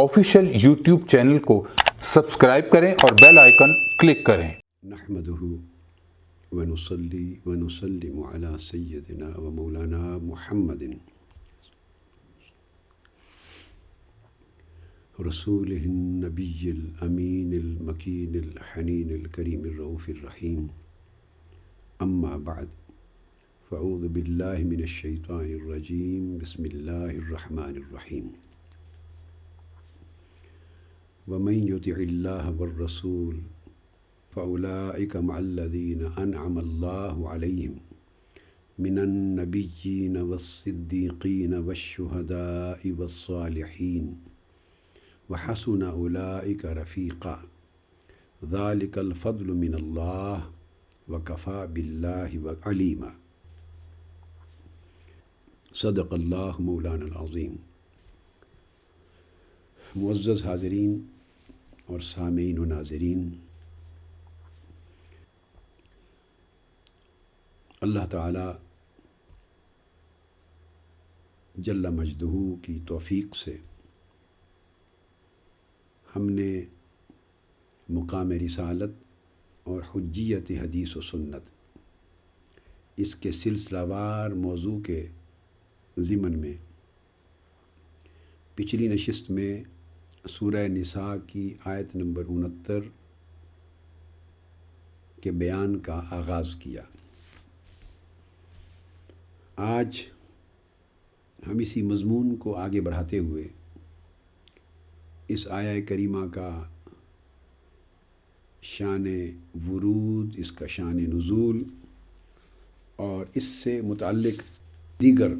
Official YouTube channel کو subscribe کریں اور بیل آئیکن کلک کریں۔ نحمده ونصلي ونسلم على سيدنا ومولانا محمد رسوله النبي الأمين المكين الحنين الكريم الرؤوف الرحيم، أما بعد، فأعوذ بالله من الشيطان الرجيم، بسم الله الرحمن الرحيم۔ ومن يطع الله والرسول فأولئك مع الذين أنعم الله عليهم من النبيين والصديقين والشهداء والصالحين وحسن أولئك رفيقا، ذلك الفضل من الله وكفى بالله عليما۔ صدق اللہ مولانا العظیم۔ معزز حاضرین اور سامعین و ناظرین، اللہ تعالی جل مجدہ کی توفیق سے ہم نے مقام رسالت اور حجیت حدیث و سنت اس کے سلسلہ وار موضوع کے ضمن میں پچھلی نشست میں سورہ نساء کی آیت نمبر 69 کے بیان کا آغاز کیا۔ آج ہم اسی مضمون کو آگے بڑھاتے ہوئے اس آیہ کریمہ کا شان ورود، اس کا شان نزول اور اس سے متعلق دیگر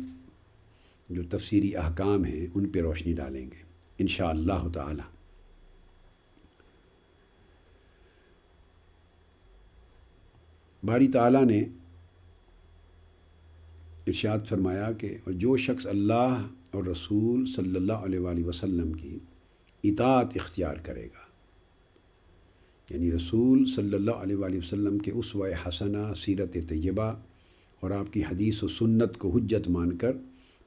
جو تفسیری احکام ہیں ان پہ روشنی ڈالیں گے انشاءاللہ تعالی۔ باری تعالیٰ نے ارشاد فرمایا کہ جو شخص اللہ اور رسول صلی اللہ علیہ وآلہ وسلم کی اطاعت اختیار کرے گا، یعنی رسول صلی اللہ علیہ وآلہ وسلم کے اسوہ حسنہ، سیرت طیبہ اور آپ کی حدیث و سنت کو حجت مان کر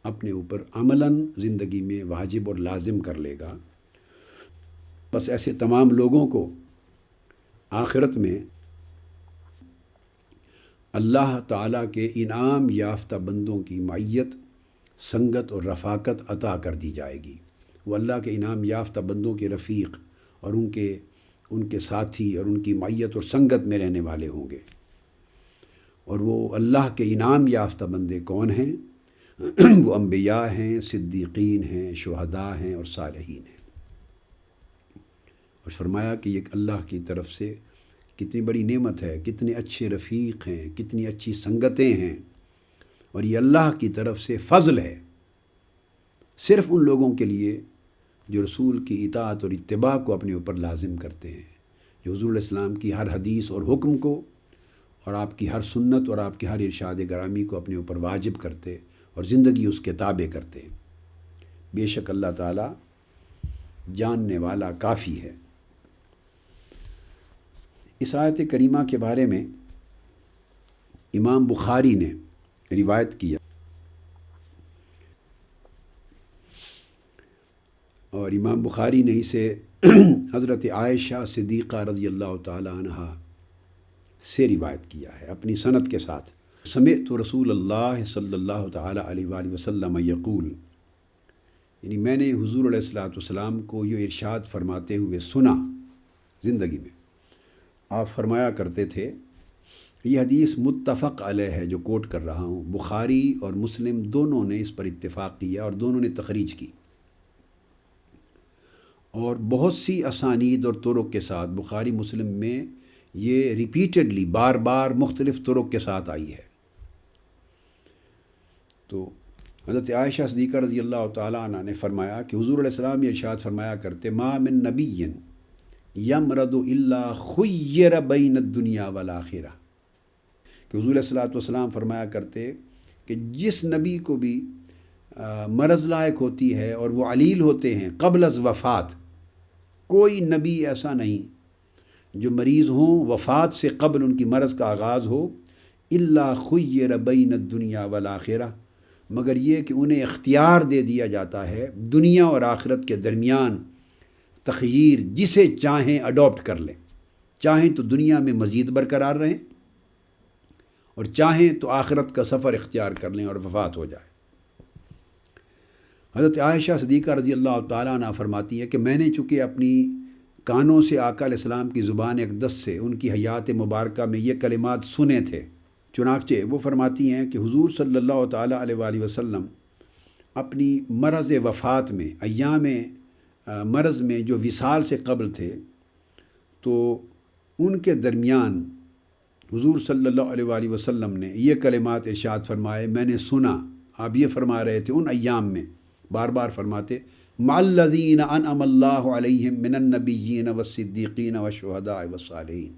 اپنے اوپر عملاً زندگی میں واجب اور لازم کر لے گا، بس ایسے تمام لوگوں کو آخرت میں اللہ تعالیٰ کے انعام یافتہ بندوں کی معیت، سنگت اور رفاقت عطا کر دی جائے گی۔ وہ اللہ کے انعام یافتہ بندوں کے رفیق اور ان کے ساتھی اور ان کی معیت اور سنگت میں رہنے والے ہوں گے۔ اور وہ اللہ کے انعام یافتہ بندے کون ہیں؟ وہ انبیاء ہیں، صدیقین ہیں، شہداء ہیں اور صالحین ہیں۔ اور فرمایا کہ یہ اللہ کی طرف سے کتنی بڑی نعمت ہے، کتنے اچھے رفیق ہیں، کتنی اچھی سنگتیں ہیں، اور یہ اللہ کی طرف سے فضل ہے صرف ان لوگوں کے لیے جو رسول کی اطاعت اور اتباع کو اپنے اوپر لازم کرتے ہیں، جو حضور علیہ السلام کی ہر حدیث اور حکم کو اور آپ کی ہر سنت اور آپ کی ہر ارشاد گرامی کو اپنے اوپر واجب کرتے اور زندگی اس کے تابع کرتے ہیں۔ بے شک اللہ تعالیٰ جاننے والا کافی ہے۔ اس آیت کریمہ کے بارے میں امام بخاری نے روایت کیا، اور امام بخاری نے اسے حضرت عائشہ صدیقہ رضی اللہ تعالی عنہا سے روایت کیا ہے اپنی سند کے ساتھ۔ سمعت رسول اللہ صلی اللہ تعالی علیہ وآلہ وسلم یقول، یعنی میں نے حضور علیہ السلام کو یہ ارشاد فرماتے ہوئے سنا زندگی میں۔ آپ فرمایا کرتے تھے، یہ حدیث متفق علیہ ہے جو کوٹ کر رہا ہوں، بخاری اور مسلم دونوں نے اس پر اتفاق کیا اور دونوں نے تخریج کی، اور بہت سی اسانید اور طرق کے ساتھ بخاری مسلم میں یہ ریپیٹڈلی بار بار مختلف طرق کے ساتھ آئی ہے۔ تو حضرت عائشہ صدیقہ رضی اللہ تعالیٰ عنہ نے فرمایا کہ حضور علیہ السلام یہ ارشاد فرمایا کرتے، ما من نبی یمرض الا خیر بین الدنیا والآخرہ، کہ حضور علیہ السلام فرمایا کرتے کہ جس نبی کو بھی مرض لاحق ہوتی ہے اور وہ علیل ہوتے ہیں قبل از وفات، کوئی نبی ایسا نہیں جو مریض ہوں وفات سے قبل ان کی مرض کا آغاز ہو، الا خیر بین الدنیا والآخرہ، مگر یہ کہ انہیں اختیار دے دیا جاتا ہے دنیا اور آخرت کے درمیان تخییر جسے چاہیں اڈاپٹ کر لیں، چاہیں تو دنیا میں مزید برقرار رہیں اور چاہیں تو آخرت کا سفر اختیار کر لیں اور وفات ہو جائے۔ حضرت عائشہ صدیقہ رضی اللہ تعالیٰ عنہ فرماتی ہے کہ میں نے چونکہ اپنی کانوں سے آقا علیہ السلام کی زبان اقدس سے ان کی حیات مبارکہ میں یہ کلمات سنے تھے، چنانچہ وہ فرماتی ہیں کہ حضور صلی اللہ تعالیٰ علیہ وآلہ وسلم اپنی مرض وفات میں، ایام مرض میں جو وصال سے قبل تھے، تو ان کے درمیان حضور صلی اللہ علیہ وآلہ وسلم نے یہ کلمات ارشاد فرمائے، میں نے سنا۔ آپ یہ فرما رہے تھے ان ایام میں، بار بار فرماتے مع الذین انعم اللہ علیہم من النبیین والصدیقین والشہداء والصالحین،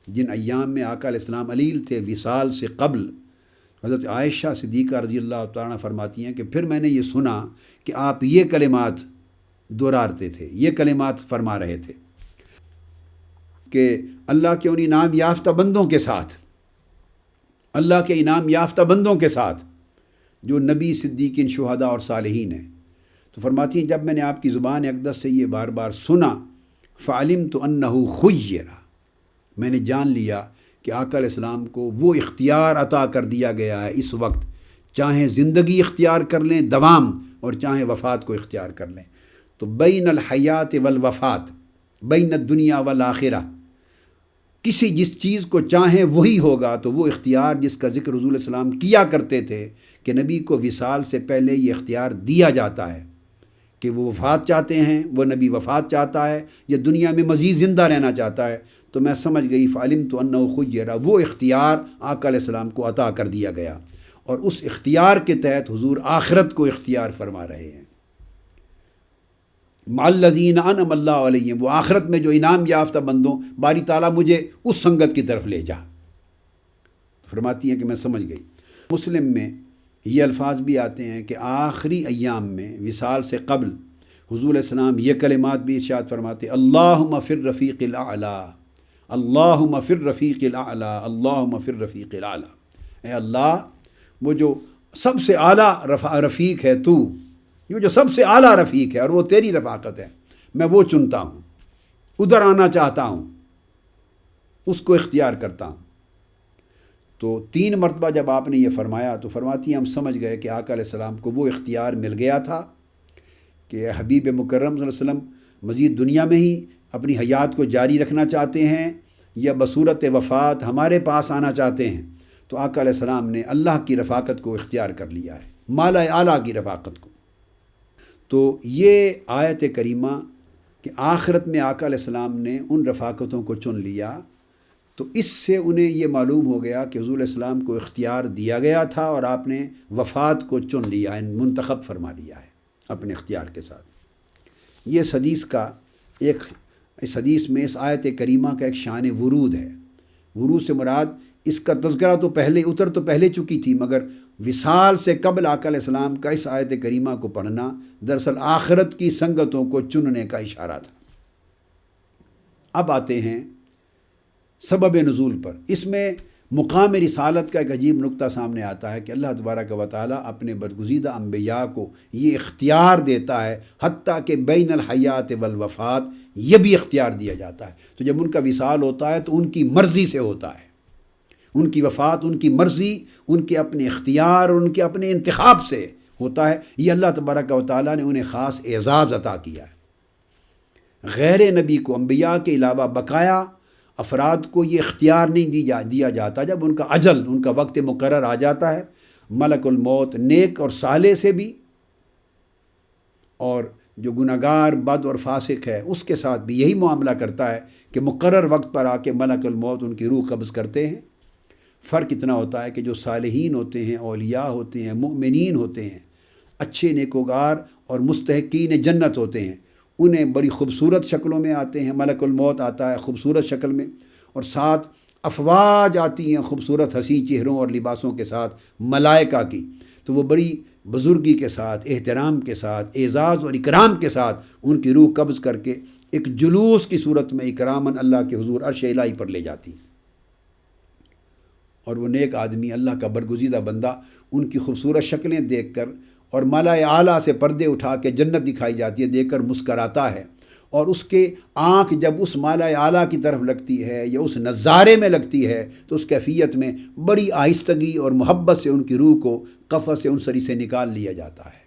جن ایام میں آقا علیہ السلام علیل تھے وصال سے قبل، حضرت عائشہ صدیقہ رضی اللہ تعالیٰ عنہ فرماتی ہیں کہ پھر میں نے یہ سنا کہ آپ یہ کلمات دہراتے تھے، یہ کلمات فرما رہے تھے کہ اللہ کے ان انعام یافتہ بندوں کے ساتھ، اللہ کے انعام یافتہ بندوں کے ساتھ جو نبی، صدیقین، شہداء اور صالحین ہیں۔ تو فرماتی ہیں جب میں نے آپ کی زبان اقدس سے یہ بار بار سنا، فعلمت انہ خیر، میں نے جان لیا کہ آقا علیہ السلام کو وہ اختیار عطا کر دیا گیا ہے اس وقت، چاہیں زندگی اختیار کر لیں دوام اور چاہیں وفات کو اختیار کر لیں۔ تو بین الحیات والوفات، بین الدنیا والآخرہ، کسی جس چیز کو چاہیں وہی ہوگا، تو وہ اختیار جس کا ذکر حضور علیہ السلام کیا کرتے تھے کہ نبی کو وصال سے پہلے یہ اختیار دیا جاتا ہے کہ وہ وفات چاہتے ہیں، وہ نبی وفات چاہتا ہے یا دنیا میں مزید زندہ رہنا چاہتا ہے، تو میں سمجھ گئی فعلمت انہ خیر، وہ اختیار آقا علیہ السلام کو عطا کر دیا گیا، اور اس اختیار کے تحت حضور آخرت کو اختیار فرما رہے ہیں۔ مع الذین انعم اللہ علیہم، وہ آخرت میں جو انعام یافتہ بندوں، باری تعالیٰ مجھے اس سنگت کی طرف لے جا۔ فرماتی ہیں کہ میں سمجھ گئی۔ مسلم میں یہ الفاظ بھی آتے ہیں کہ آخری ایام میں وصال سے قبل حضور علیہ السلام یہ کلمات بھی ارشاد فرماتے، اللہم فی الرفیق الاعلی، اللہم فی الرفیق الاعلی، اللہم فی الرفیق الاعلی، اے اللہ وہ جو سب سے اعلیٰ رفیق ہے تو، یہ جو سب سے اعلیٰ رفیق ہے اور وہ تیری رفاقت ہے، میں وہ چنتا ہوں، ادھر آنا چاہتا ہوں، اس کو اختیار کرتا ہوں۔ تو 3 مرتبہ جب آپ نے یہ فرمایا تو فرماتی ہیں ہم سمجھ گئے کہ آقا علیہ السلام کو وہ اختیار مل گیا تھا کہ حبیب مکرم صلی اللہ علیہ وسلم مزید دنیا میں ہی اپنی حیات کو جاری رکھنا چاہتے ہیں یا بصورت وفات ہمارے پاس آنا چاہتے ہیں، تو آقا علیہ السلام نے اللہ کی رفاقت کو اختیار کر لیا ہے، مالا اعلیٰ کی رفاقت کو۔ تو یہ آیت کریمہ کہ آخرت میں آقا علیہ السلام نے ان رفاقتوں کو چن لیا، تو اس سے انہیں یہ معلوم ہو گیا کہ حضور علیہ السلام کو اختیار دیا گیا تھا اور آپ نے وفات کو چن لیا، منتخب فرما لیا ہے اپنے اختیار کے ساتھ۔ یہ اس حدیث کا اس حدیث میں اس آیت کریمہ کا ایک شان ورود ہے۔ ورود سے مراد اس کا تذکرہ تو پہلے چکی تھی، مگر وصال سے قبل آقا علیہ السلام کا اس آیت کریمہ کو پڑھنا دراصل آخرت کی سنگتوں کو چننے کا اشارہ تھا۔ اب آتے ہیں سبب نزول پر۔ اس میں مقام رسالت کا ایک عجیب نقطہ سامنے آتا ہے کہ اللہ تبارک و تعالیٰ اپنے برگزیدہ انبیاء کو یہ اختیار دیتا ہے، حتیٰ کہ بین الحیات والوفات یہ بھی اختیار دیا جاتا ہے۔ تو جب ان کا وصال ہوتا ہے تو ان کی مرضی سے ہوتا ہے، ان کی وفات ان کی مرضی، ان کے اپنے اختیار اور ان کے اپنے انتخاب سے ہوتا ہے۔ یہ اللہ تبارک و تعالیٰ نے انہیں خاص اعزاز عطا کیا ہے۔ غیر نبی کو، انبیاء کے علاوہ بقایا افراد کو یہ اختیار نہیں دیا جاتا۔ جب ان کا اجل، ان کا وقت مقرر آ جاتا ہے، ملک الموت نیک اور صالح سے بھی، اور جو گناہگار، بد اور فاسق ہے اس کے ساتھ بھی یہی معاملہ کرتا ہے کہ مقرر وقت پر آ کے ملک الموت ان کی روح قبض کرتے ہیں۔ فرق اتنا ہوتا ہے کہ جو صالحین ہوتے ہیں، اولیاء ہوتے ہیں، مؤمنین ہوتے ہیں، اچھے نیکوکار اور مستحقین جنت ہوتے ہیں، انہیں بڑی خوبصورت شکلوں میں آتے ہیں، ملک الموت آتا ہے خوبصورت شکل میں، اور ساتھ افواج آتی ہیں خوبصورت حسین چہروں اور لباسوں کے ساتھ ملائکہ کی، تو وہ بڑی بزرگی کے ساتھ، احترام کے ساتھ، اعزاز اور اکرام کے ساتھ ان کی روح قبض کر کے ایک جلوس کی صورت میں اکراماً اللہ کے حضور عرش الہی پر لے جاتی ہیں، اور وہ نیک آدمی، اللہ کا برگزیدہ بندہ، ان کی خوبصورت شکلیں دیکھ کر اور ملائے اعلیٰ سے پردے اٹھا کے جنت دکھائی جاتی ہے، دیکھ کر مسکراتا ہے، اور اس کے آنکھ جب اس ملائے اعلیٰ کی طرف لگتی ہے یا اس نظارے میں لگتی ہے تو اس کیفیت میں بڑی آہستگی اور محبت سے ان کی روح کو قفس انصری سے نکال لیا جاتا ہے۔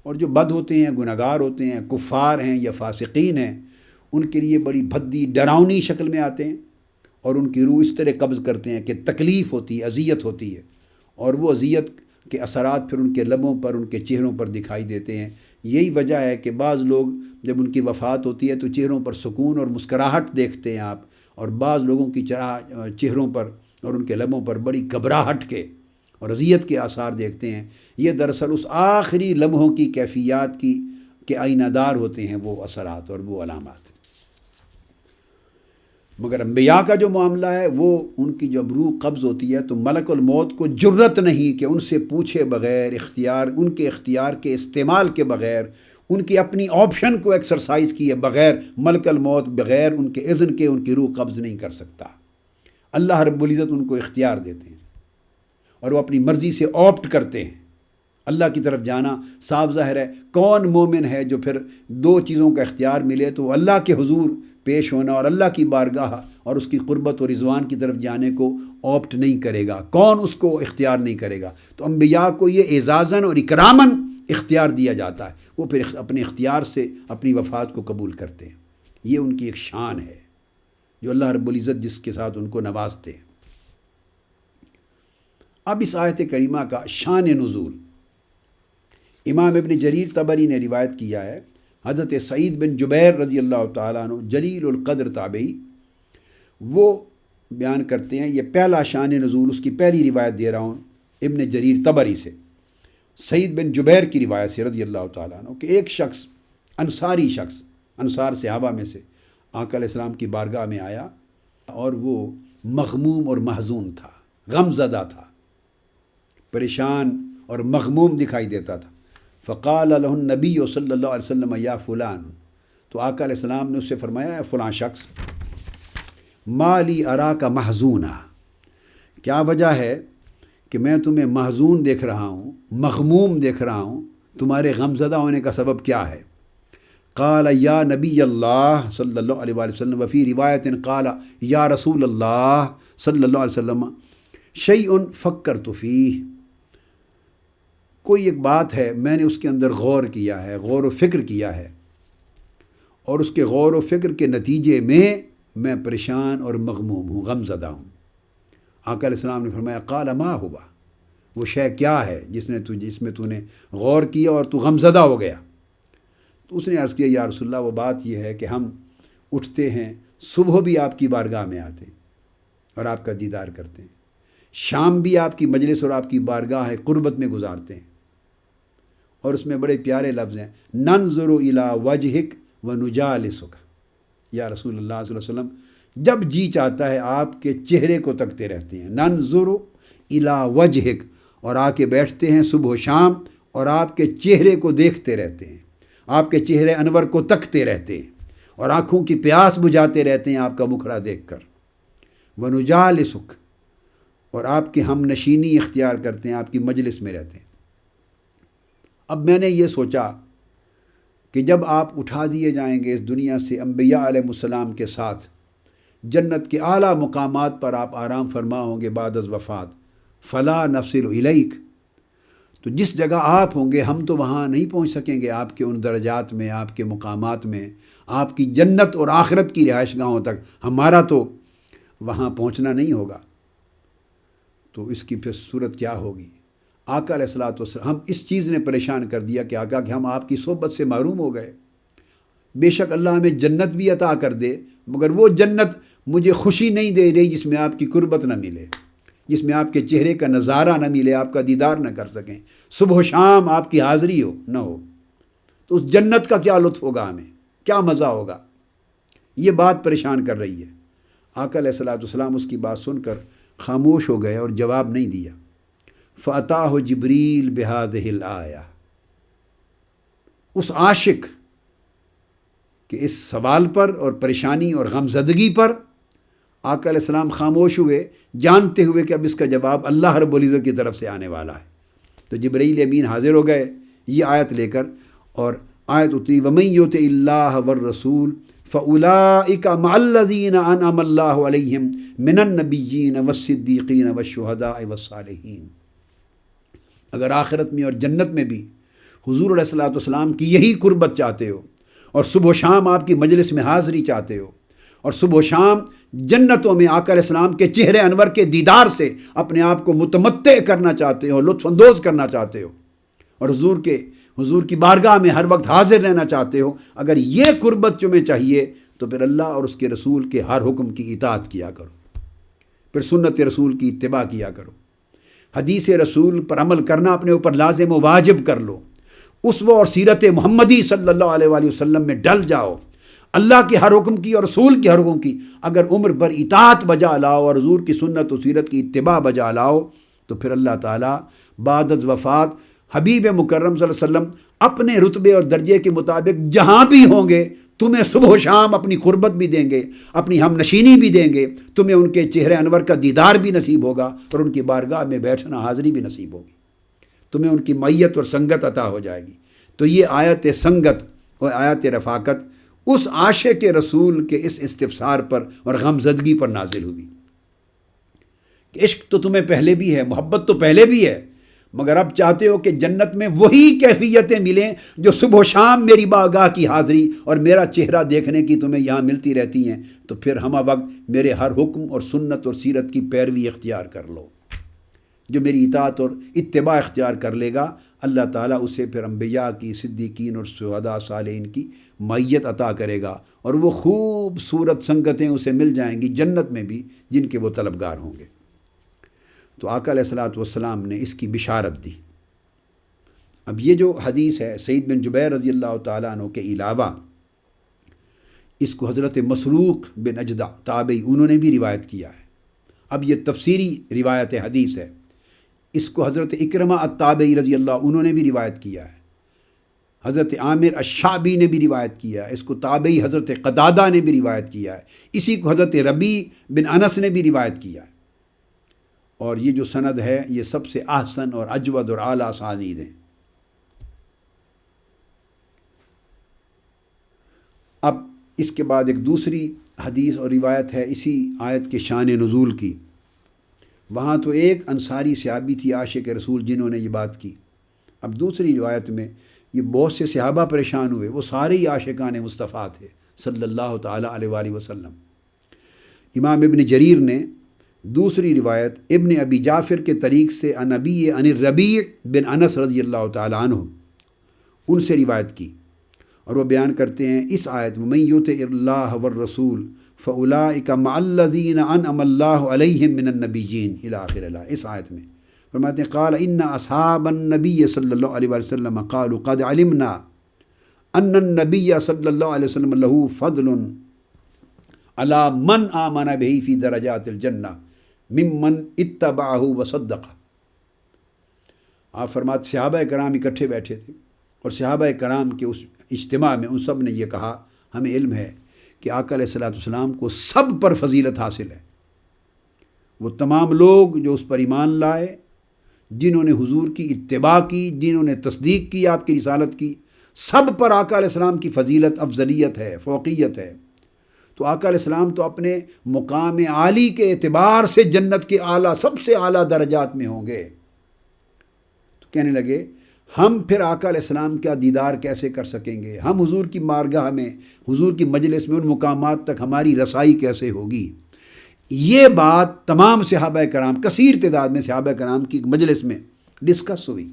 اور جو بد ہوتے ہیں، گنہگار ہوتے ہیں، کفار ہیں یا فاسقین ہیں، ان کے لیے بڑی بھدی ڈراؤنی شکل میں آتے ہیں اور ان کی روح اس طرح قبض کرتے ہیں کہ تکلیف ہوتی ہے، اذیت ہوتی ہے، اور وہ اذیت کے اثرات پھر ان کے لبوں پر، ان کے چہروں پر دکھائی دیتے ہیں۔ یہی وجہ ہے کہ بعض لوگ جب ان کی وفات ہوتی ہے تو چہروں پر سکون اور مسکراہٹ دیکھتے ہیں آپ، اور بعض لوگوں کی چہروں پر اور ان کے لبوں پر بڑی گھبراہٹ کے اور اذیت کے آثار دیکھتے ہیں۔ یہ دراصل اس آخری لمحوں کی کیفیات کی کہ آئینہ دار ہوتے ہیں وہ اثرات اور وہ علامات۔ مگر انبیاء کا جو معاملہ ہے وہ ان کی جب روح قبض ہوتی ہے تو ملک الموت کو جرت نہیں کہ ان سے پوچھے بغیر، ان کے اختیار کے استعمال کے بغیر، ان کی اپنی آپشن کو ایکسرسائز کیے بغیر، ملک الموت بغیر ان کے اذن کے ان کی روح قبض نہیں کر سکتا۔ اللہ رب العزت ان کو اختیار دیتے ہیں اور وہ اپنی مرضی سے آپٹ کرتے ہیں۔ اللہ کی طرف جانا صاف ظاہر ہے، کون مومن ہے جو پھر دو چیزوں کا اختیار ملے تو اللہ کے حضور پیش ہونا اور اللہ کی بارگاہ اور اس کی قربت اور رضوان کی طرف جانے کو آپٹ نہیں کرے گا؟ کون اس کو اختیار نہیں کرے گا؟ تو انبیاء کو یہ اعزازاً اور اکراماً اختیار دیا جاتا ہے، وہ پھر اپنے اختیار سے اپنی وفات کو قبول کرتے ہیں۔ یہ ان کی ایک شان ہے جو اللہ رب العزت جس کے ساتھ ان کو نوازتے ہیں۔ اب اس آیت کریمہ کا شان نزول امام ابن جریر طبری نے روایت کیا ہے۔ حضرت سعید بن جبیر رضی اللہ تعالیٰ عنہ جلیل القدر تابعی، وہ بیان کرتے ہیں، یہ پہلا شان نزول، اس کی پہلی روایت دے رہا ہوں ابن جریر طبری سے، سعید بن جبیر کی روایت سے رضی اللہ تعالیٰ عنہ، کہ ایک شخص، انصاری شخص، انصار صحابہ میں سے، آقا علیہ السلام کی بارگاہ میں آیا اور وہ مغموم اور محزون تھا، غم زدہ تھا، پریشان اور مغموم دکھائی دیتا تھا۔ فقال له النبی صلی اللہ علیہ وسلم یا فلان، تو آقا علیہ السلام نے اس سے فرمایا، اے فلاں شخص، ما لی اراک محزونا، کیا وجہ ہے کہ میں تمہیں محزون دیکھ رہا ہوں، مغموم دیکھ رہا ہوں، تمہارے غم زدہ ہونے کا سبب کیا ہے؟ قال یا نبی اللہ صلی اللہ علیہ وآلہ وسلم، وفی روایت قال یا رسول اللہ صلی اللہ علیہ وسلم، شیء فکرت فیہ، کوئی ایک بات ہے میں نے اس کے اندر غور کیا ہے، غور و فکر کیا ہے، اور اس کے غور و فکر کے نتیجے میں پریشان اور مغموم ہوں، غم زدہ ہوں۔ آقا علیہ السلام نے فرمایا، قال ما ہوا، وہ شے کیا ہے جس میں تو نے غور کیا اور تو غم زدہ ہو گیا؟ تو اس نے عرض کیا، یا رسول اللہ، وہ بات یہ ہے کہ ہم اٹھتے ہیں، صبح بھی آپ کی بارگاہ میں آتے ہیں اور آپ کا دیدار کرتے ہیں، شام بھی آپ کی مجلس اور آپ کی بارگاہ قربت میں گزارتے ہیں، اور اس میں بڑے پیارے لفظ ہیں، ننظر الی وجہک ونجالسک، یا رسول اللہ صلی اللہ علیہ وسلم، جب جی چاہتا ہے آپ کے چہرے کو تکتے رہتے ہیں، ننظر الی وجہک، اور آ کے بیٹھتے ہیں صبح و شام اور آپ کے چہرے کو دیکھتے رہتے ہیں، آپ کے چہرے انور کو تکتے رہتے ہیں اور آنکھوں کی پیاس بجھاتے رہتے ہیں آپ کا مکھڑا دیکھ کر، ونجالسک، اور آپ کی ہم نشینی اختیار کرتے ہیں، آپ کی مجلس میں رہتے ہیں۔ اب میں نے یہ سوچا کہ جب آپ اٹھا دیے جائیں گے اس دنیا سے انبیاء علیہ السلام کے ساتھ، جنت کے اعلیٰ مقامات پر آپ آرام فرما ہوں گے بعد از وفات، فلا نفصل الیک، تو جس جگہ آپ ہوں گے ہم تو وہاں نہیں پہنچ سکیں گے، آپ کے ان درجات میں، آپ کے مقامات میں، آپ کی جنت اور آخرت کی رہائش گاہوں تک ہمارا تو وہاں پہنچنا نہیں ہوگا۔ تو اس کی پھر صورت کیا ہوگی؟ آقا علیہ الصلوۃ والسلام، ہم اس چیز نے پریشان کر دیا کہ آقا کہ ہم آپ کی صحبت سے محروم ہو گئے، بے شک اللہ ہمیں جنت بھی عطا کر دے، مگر وہ جنت مجھے خوشی نہیں دے رہی جس میں آپ کی قربت نہ ملے، جس میں آپ کے چہرے کا نظارہ نہ ملے، آپ کا دیدار نہ کر سکیں، صبح و شام آپ کی حاضری نہ ہو، تو اس جنت کا کیا لطف ہوگا، ہمیں کیا مزہ ہوگا؟ یہ بات پریشان کر رہی ہے۔ آقا علیہ الصلوۃ والسلام اس کی بات سن کر خاموش ہو گئے اور جواب نہیں دیا۔ فَأَتَاهُ جِبْرِيلُ بِهَذِهِ الْآيَةِ، اس عاشق کہ اس سوال پر اور پریشانی اور غمزدگی پر آقا علیہ السلام خاموش ہوئے، جانتے ہوئے کہ اب اس کا جواب اللہ رب العزت کی طرف سے آنے والا ہے، تو جبرائیل امین حاضر ہو گئے یہ آیت لے کر، اور آیت اتری وَمَن يُطِعِ اللَّهَ وَالرَّسُولَ فَأُولَٰئِكَ مَعَ الَّذِينَ أَنْعَمَ اللَّهُ عَلَيْهِمْ مِنَ النَّبِيِّينَ وَالصِّدِّيقِينَ وَالشُّهَدَاءِ وَالصَّالِحِينَ۔ اگر آخرت میں اور جنت میں بھی حضور علیہ الصلوۃ والسلام کی یہی قربت چاہتے ہو، اور صبح و شام آپ کی مجلس میں حاضری چاہتے ہو، اور صبح و شام جنتوں میں آقا علیہ السلام کے چہرے انور کے دیدار سے اپنے آپ کو متمتع کرنا چاہتے ہو، لطف اندوز کرنا چاہتے ہو، اور حضور کی بارگاہ میں ہر وقت حاضر رہنا چاہتے ہو، اگر یہ قربت تمہیں چاہیے تو پھر اللہ اور اس کے رسول کے ہر حکم کی اطاعت کیا کرو، پھر سنت رسول کی اتباع کیا کرو، حدیث رسول پر عمل کرنا اپنے اوپر لازم و واجب کر لو، اسوہ اور سیرت محمدی صلی اللہ علیہ وآلہ وسلم میں ڈل جاؤ، اللہ کے ہر حکم کی اور رسول کے ہر حکم کی اگر عمر بھر اطاعت بجا لاؤ اور حضور کی سنت و سیرت کی اتباع بجا لاؤ، تو پھر اللہ تعالیٰ بعد از وفات حبیب مکرم صلی اللہ علیہ وسلم اپنے رتبے اور درجے کے مطابق جہاں بھی ہوں گے تمہیں صبح و شام اپنی قربت بھی دیں گے، اپنی ہم نشینی بھی دیں گے، تمہیں ان کے چہرے انور کا دیدار بھی نصیب ہوگا، اور ان کی بارگاہ میں بیٹھنا حاضری بھی نصیب ہوگی، تمہیں ان کی معیت اور سنگت عطا ہو جائے گی۔ تو یہ آیت سنگت اور آیت رفاقت اس عاشق رسول کے اس استفسار پر اور غمزدگی پر نازل ہوئی کہ عشق تو تمہیں پہلے بھی ہے، محبت تو پہلے بھی ہے، مگر اب چاہتے ہو کہ جنت میں وہی کیفیتیں ملیں جو صبح و شام میری بارگاہ کی حاضری اور میرا چہرہ دیکھنے کی تمہیں یہاں ملتی رہتی ہیں، تو پھر ہمہ وقت میرے ہر حکم اور سنت اور سیرت کی پیروی اختیار کر لو۔ جو میری اطاعت اور اتباع اختیار کر لے گا اللہ تعالیٰ اسے پھر انبیاء کی، صدیقین اور شہداء صالحین کی معیت عطا کرے گا، اور وہ خوبصورت سنگتیں اسے مل جائیں گی جنت میں بھی جن کے وہ طلبگار ہوں گے۔ تو آقا علیہ الصلوۃ والسلام نے اس کی بشارت دی۔ اب یہ جو حدیث ہے سعید بن جبیر رضی اللہ تعالیٰ عنہ کے علاوہ اس کو حضرت مسروق بن اجدع تابعی انہوں نے بھی روایت کیا ہے۔ اب یہ تفسیری روایت حدیث ہے، اس کو حضرت اکرمہ التابعی رضی اللہ انہوں نے بھی روایت کیا ہے، حضرت عامر الشعبی نے بھی روایت کیا ہے، اس کو تابعی حضرت قتادہ نے بھی روایت کیا ہے، اسی کو حضرت ربیع بن انس نے بھی روایت کیا ہے، اور یہ جو سند ہے یہ سب سے احسن اور اجود اور اعلیٰ اسانید ہیں۔ اب اس کے بعد ایک دوسری حدیث اور روایت ہے اسی آیت کے شان نزول کی۔ وہاں تو ایک انصاری صحابی تھی عاشق رسول جنہوں نے یہ بات کی، اب دوسری روایت میں یہ بہت سے صحابہ پریشان ہوئے، وہ سارے ہی عاشقان مصطفیٰ تھے صلی اللہ تعالیٰ علیہ وآلہ وسلم۔ امام ابن جریر نے دوسری روایت ابن ابی جعفر کے طریق سے عن الربیع بن انس رضی اللہ تعالیٰ عنہ ان سے روایت کی، اور وہ بیان کرتے ہیں اس آیت میں من یطع اللہ والرسول فاولئک مع الذین انعم اللہ علیہم من النبیین الی آخر الآیہ۔ اس آیت میں فرماتے ہیں قال ان اصحاب النبی صلی اللہ علیہ وسلم قالوا قد علمنا ان النبی صلی اللہ علیہ وسلم له فضل علی من آمن به فی درجات الجنہ ممن اتبعہ وصدقہ۔ آپ فرماتے صحابہ کرام اکٹھے بیٹھے تھے، اور صحابہ کرام کے اس اجتماع میں ان سب نے یہ کہا ہمیں علم ہے کہ آقا علیہ الصلوۃ والسلام کو سب پر فضیلت حاصل ہے، وہ تمام لوگ جو اس پر ایمان لائے، جنہوں نے حضور کی اتباع کی، جنہوں نے تصدیق کی آپ کی رسالت کی، سب پر آقا علیہ السلام کی فضیلت، افضلیت ہے، فوقیت ہے۔ تو آقا علیہ السلام تو اپنے مقام عالی کے اعتبار سے جنت کے اعلیٰ سب سے اعلیٰ درجات میں ہوں گے۔ تو کہنے لگے ہم پھر آقا علیہ السلام کا دیدار کیسے کر سکیں گے، ہم حضور کی بارگاہ میں، حضور کی مجلس میں ان مقامات تک ہماری رسائی کیسے ہوگی۔ یہ بات تمام صحابہ کرام، کثیر تعداد میں صحابہ کرام کی مجلس میں ڈسکس ہوئی،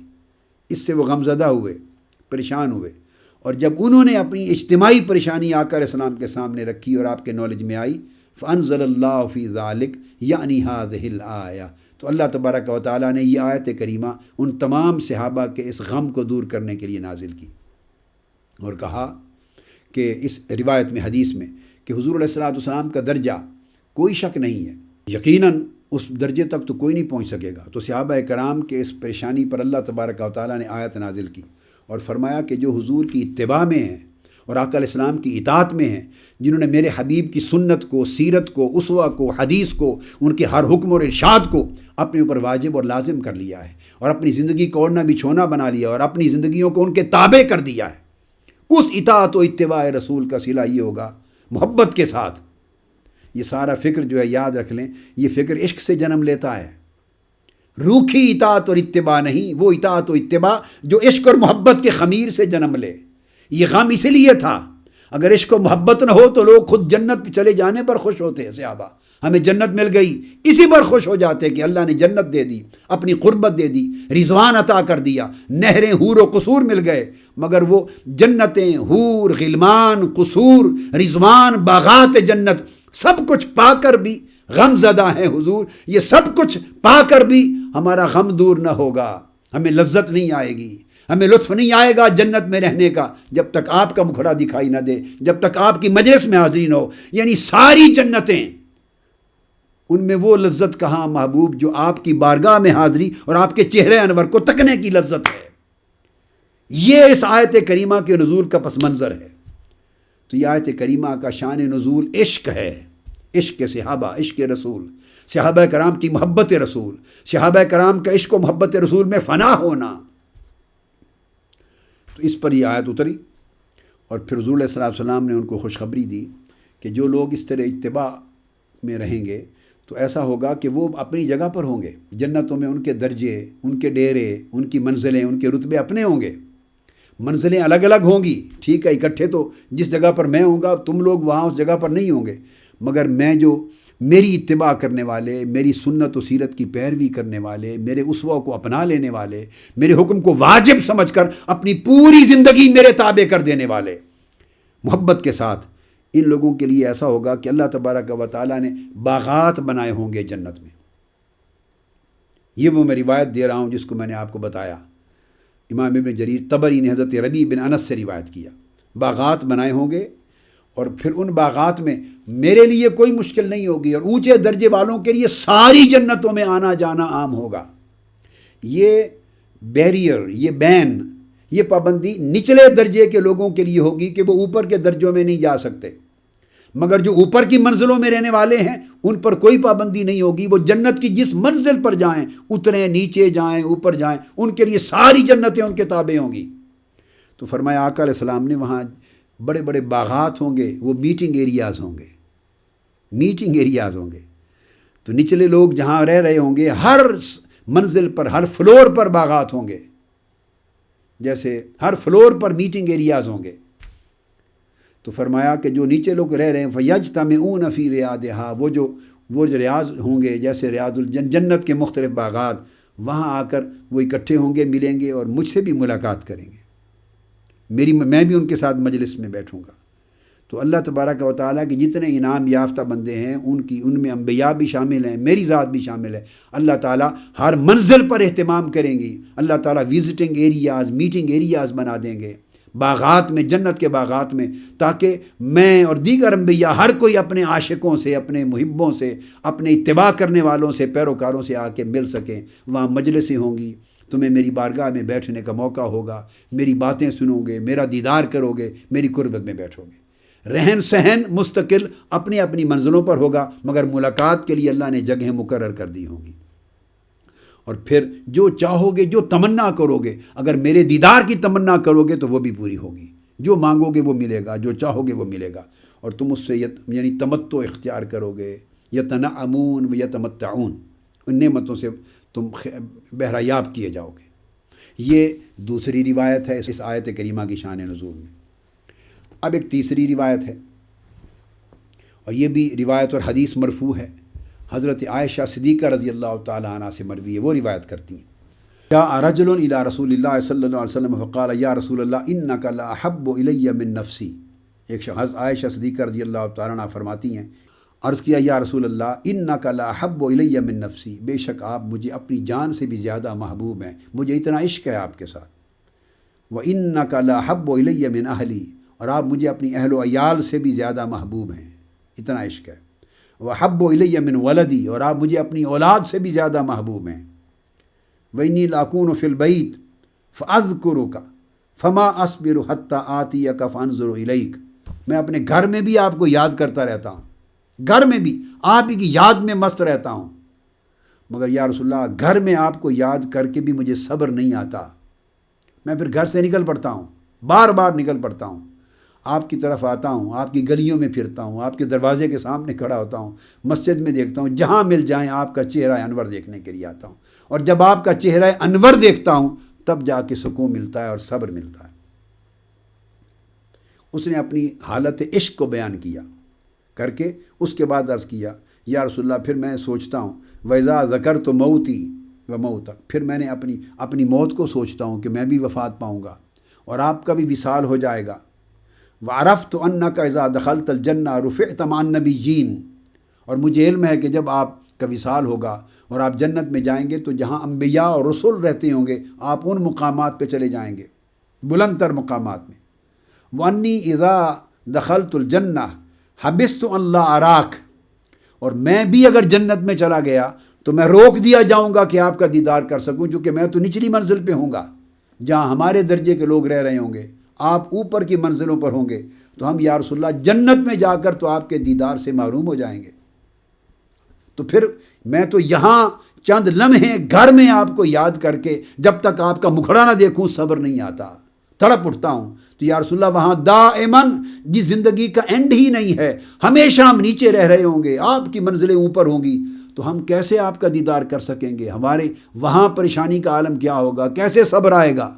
اس سے وہ غمزدہ ہوئے، پریشان ہوئے، اور جب انہوں نے اپنی اجتماعی پریشانی آقا علیہ السلام کے سامنے رکھی اور آپ کے نالج میں آئی، فانزل اللہ فی ذالک یعنی ہذہ الآیہ، تو اللہ تبارک و تعالیٰ نے یہ آیت کریمہ ان تمام صحابہ کے اس غم کو دور کرنے کے لیے نازل کی، اور کہا کہ اس روایت میں، حدیث میں، کہ حضور علیہ السلام کا درجہ کوئی شک نہیں ہے، یقیناً اس درجے تک تو کوئی نہیں پہنچ سکے گا۔ تو صحابہ کرام کے اس پریشانی پر اللہ تبارک و تعالیٰ نے آیت نازل کی اور فرمایا کہ جو حضور کی اتباع میں ہیں اور آقا علیہ السلام کی اطاعت میں ہیں، جنہوں نے میرے حبیب کی سنت کو، سیرت کو، اسوہ کو، حدیث کو، ان کے ہر حکم اور ارشاد کو اپنے اوپر واجب اور لازم کر لیا ہے، اور اپنی زندگی کو اوڑھنا بچھونا بنا لیا، اور اپنی زندگیوں کو ان کے تابع کر دیا ہے، اس اطاعت و اتباع رسول کا صلہ یہ ہوگا محبت کے ساتھ۔ یہ سارا فکر جو ہے یاد رکھ لیں، یہ فکر عشق سے جنم لیتا ہے، روکھی اطاعت اور اتباع نہیں، وہ اطاعت و اتباع جو عشق اور محبت کے خمیر سے جنم لے۔ یہ غم اسی لیے تھا، اگر عشق و محبت نہ ہو تو لوگ خود جنت چلے جانے پر خوش ہوتے ہیں، صحابہ ہمیں جنت مل گئی اسی پر خوش ہو جاتے کہ اللہ نے جنت دے دی، اپنی قربت دے دی، رضوان عطا کر دیا، نہریں حور و قصور مل گئے، مگر وہ جنتیں، حور، غلمان، قصور، رضوان، باغات جنت سب کچھ پا کر بھی غم زدہ ہیں حضور، یہ سب کچھ پا کر بھی ہمارا غم دور نہ ہوگا، ہمیں لذت نہیں آئے گی، ہمیں لطف نہیں آئے گا جنت میں رہنے کا جب تک آپ کا مکھڑا دکھائی نہ دے، جب تک آپ کی مجلس میں حاضری نہ ہو۔ یعنی ساری جنتیں، ان میں وہ لذت کہاں محبوب جو آپ کی بارگاہ میں حاضری اور آپ کے چہرے انور کو تکنے کی لذت ہے۔ یہ اس آیت کریمہ کے نزول کا پس منظر ہے۔ تو یہ آیت کریمہ کا شان نزول عشق ہے، عشق صحابہ، عشق رسول، صحابہ کرام کی محبت رسول، صحابہ کرام کا عشق و محبت رسول میں فنا ہونا۔ تو اس پر یہ آیت اتری، اور پھر حضور علیہ السلام نے ان کو خوشخبری دی کہ جو لوگ اس طرح اتباع میں رہیں گے تو ایسا ہوگا کہ وہ اپنی جگہ پر ہوں گے، جنتوں میں ان کے درجے، ان کے ڈیرے، ان کی منزلیں، ان کے رتبے اپنے ہوں گے، منزلیں الگ الگ ہوں گی، ٹھیک ہے، اکٹھے تو جس جگہ پر میں ہوں گا تم لوگ وہاں اس جگہ پر نہیں ہوں گے، مگر میں جو میری اتباع کرنے والے، میری سنت و سیرت کی پیروی کرنے والے، میرے اسوہ کو اپنا لینے والے، میرے حکم کو واجب سمجھ کر اپنی پوری زندگی میرے تابع کر دینے والے، محبت کے ساتھ، ان لوگوں کے لیے ایسا ہوگا کہ اللہ تبارک و تعالیٰ نے باغات بنائے ہوں گے جنت میں۔ یہ وہ میں روایت دے رہا ہوں جس کو میں نے آپ کو بتایا، امام ابن جریر طبری نے حضرت ربیع بن انس سے روایت کیا، باغات بنائے ہوں گے، اور پھر ان باغات میں میرے لیے کوئی مشکل نہیں ہوگی، اور اونچے درجے والوں کے لیے ساری جنتوں میں آنا جانا عام ہوگا۔ یہ بیریئر، یہ بین، یہ پابندی نچلے درجے کے لوگوں کے لیے ہوگی کہ وہ اوپر کے درجوں میں نہیں جا سکتے، مگر جو اوپر کی منزلوں میں رہنے والے ہیں ان پر کوئی پابندی نہیں ہوگی، وہ جنت کی جس منزل پر جائیں، اتریں، نیچے جائیں، اوپر جائیں، ان کے لیے ساری جنتیں ان کے تابع ہوں گی۔ تو فرمایا آقا علیہ السلام نے وہاں بڑے بڑے باغات ہوں گے، وہ میٹنگ ایریاز ہوں گے، میٹنگ ایریاز ہوں گے۔ تو نچلے لوگ جہاں رہ رہے ہوں گے ہر منزل پر، ہر فلور پر باغات ہوں گے، جیسے ہر فلور پر میٹنگ ایریاز ہوں گے۔ تو فرمایا کہ جو نیچے لوگ رہ رہے ہیں فَيَجْتَمِعُونَ فِي رِيَاضِهَا، وہ جو ریاض ہوں گے جیسے ریاض جنت کے مختلف باغات، وہاں آ کر وہ اکٹھے ہوں گے، ملیں گے اور مجھ سے بھی ملاقات کریں گے، میں بھی ان کے ساتھ مجلس میں بیٹھوں گا۔ تو اللہ تبارک و تعالیٰ کے جتنے انعام یافتہ بندے ہیں ان میں انبیاء بھی شامل ہیں، میری ذات بھی شامل ہے، اللہ تعالیٰ ہر منزل پر اہتمام کریں گی، اللہ تعالیٰ وزٹنگ ایریاز، میٹنگ ایریاز بنا دیں گے باغات میں، جنت کے باغات میں، تاکہ میں اور دیگر انبیاء ہر کوئی اپنے عاشقوں سے، اپنے محبوں سے، اپنے اتباع کرنے والوں سے، پیروکاروں سے آ کے مل سکیں۔ وہاں مجلسیں ہوں گی، تمہیں میری بارگاہ میں بیٹھنے کا موقع ہوگا، میری باتیں سنو گے، میرا دیدار کرو گے، میری قربت میں بیٹھو گے۔ رہن سہن مستقل اپنی اپنی منزلوں پر ہوگا، مگر ملاقات کے لیے اللہ نے جگہیں مقرر کر دی ہوں گی۔ اور پھر جو چاہو گے، جو تمنا کرو گے، اگر میرے دیدار کی تمنا کرو گے تو وہ بھی پوری ہوگی، جو مانگو گے وہ ملے گا، جو چاہو گے وہ ملے گا، اور تم اس سے یعنی تمتع اختیار کرو گے، یتنعمون و یتمتعون، ان نعمتوں سے تم بہرایاب کیے جاؤ گے۔ یہ دوسری روایت ہے اس آیت کریمہ کی شان نزول میں۔ اب ایک تیسری روایت ہے، اور یہ بھی روایت اور حدیث مرفوع ہے، حضرت عائشہ صدیقہ رضی اللہ تعالیٰ عنہ سے مروی ہے، وہ روایت کرتی ہیں، جاء رجل الی رسول اللہ صلی اللہ علیہ وسلم فقال یا رسول اللہ انک لاحب الی من نفسی۔ ایک شخص عائشہ صدیقہ رضی اللہ تعالیٰ عنہ فرماتی ہیں، عرض کیا یا رسول اللہ انک لاحب الی من نفسی، بے شک آپ مجھے اپنی جان سے بھی زیادہ محبوب ہیں، مجھے اتنا عشق ہے آپ کے ساتھ، وانک لاحب الی من اہلی، اور آپ مجھے اپنی اہل و عیال سے بھی زیادہ محبوب ہیں، اتنا عشق ہے، وحب الی من ولدی، اور آپ مجھے اپنی اولاد سے بھی زیادہ محبوب ہیں، وانی لاکون فی البیت فاذکرک، فما اصبر حتی آتیک فانظر الیک، میں اپنے گھر میں بھی آپ کو یاد کرتا رہتا ہوں، گھر میں بھی آپ ہی کی یاد میں مست رہتا ہوں، مگر یا رسول اللہ گھر میں آپ کو یاد کر کے بھی مجھے صبر نہیں آتا، میں پھر گھر سے نکل پڑتا ہوں، بار بار نکل پڑتا ہوں، آپ کی طرف آتا ہوں، آپ کی گلیوں میں پھرتا ہوں، آپ کے دروازے کے سامنے کھڑا ہوتا ہوں، مسجد میں دیکھتا ہوں، جہاں مل جائیں آپ کا چہرہ انور دیکھنے کے لیے آتا ہوں، اور جب آپ کا چہرہ انور دیکھتا ہوں تب جا کے سکون ملتا ہے اور صبر ملتا ہے۔ اس نے اپنی حالت عشق کو بیان کیا کر کے اس کے بعد عرض کیا یا رسول اللہ پھر میں سوچتا ہوں وَإِذَا ذَكَرْتُ مَوْتِي وَمَوْتَكَ، پھر میں نے اپنی موت کو سوچتا ہوں کہ میں بھی وفات پاؤں گا اور آپ کا بھی وصال ہو جائے گا۔ وَعَرَفْتُ أَنَّكَ إِذَا دَخَلْتَ الْجَنَّةَ رُفِعْتَ مَعَ النَّبِيِّينَ، اور مجھے علم ہے کہ جب آپ کا وصال ہوگا اور آپ جنت میں جائیں گے تو جہاں انبیاء اور رسول رہتے ہوں گے آپ ان مقامات پہ چلے جائیں گے، بلند تر مقامات میں۔ وَأَنِّي إِذَا دَخَلْتُ الْجَنَّةَ حَبِسْتُ أَنْ لَا أَرَاكَ، اور میں بھی اگر جنت میں چلا گیا تو میں روک دیا جاؤں گا کہ آپ کا دیدار کر سکوں، چونکہ میں تو نچلی منزل پہ ہوں گا جہاں ہمارے درجے کے لوگ رہ رہے ہوں گے، آپ اوپر کی منزلوں پر ہوں گے، تو ہم یا رسول اللہ جنت میں جا کر تو آپ کے دیدار سے محروم ہو جائیں گے۔ تو پھر میں تو یہاں چند لمحے گھر میں آپ کو یاد کر کے جب تک آپ کا مکھڑا نہ دیکھوں صبر نہیں آتا، تڑپ اٹھتا ہوں۔ تو یا رسول اللہ وہاں دائماً جس زندگی کا اینڈ ہی نہیں ہے، ہمیشہ ہم نیچے رہ رہے ہوں گے، آپ کی منزلیں اوپر ہوں گی، تو ہم کیسے آپ کا دیدار کر سکیں گے؟ ہمارے وہاں پریشانی کا عالم کیا ہوگا؟ کیسے صبر آئے گا؟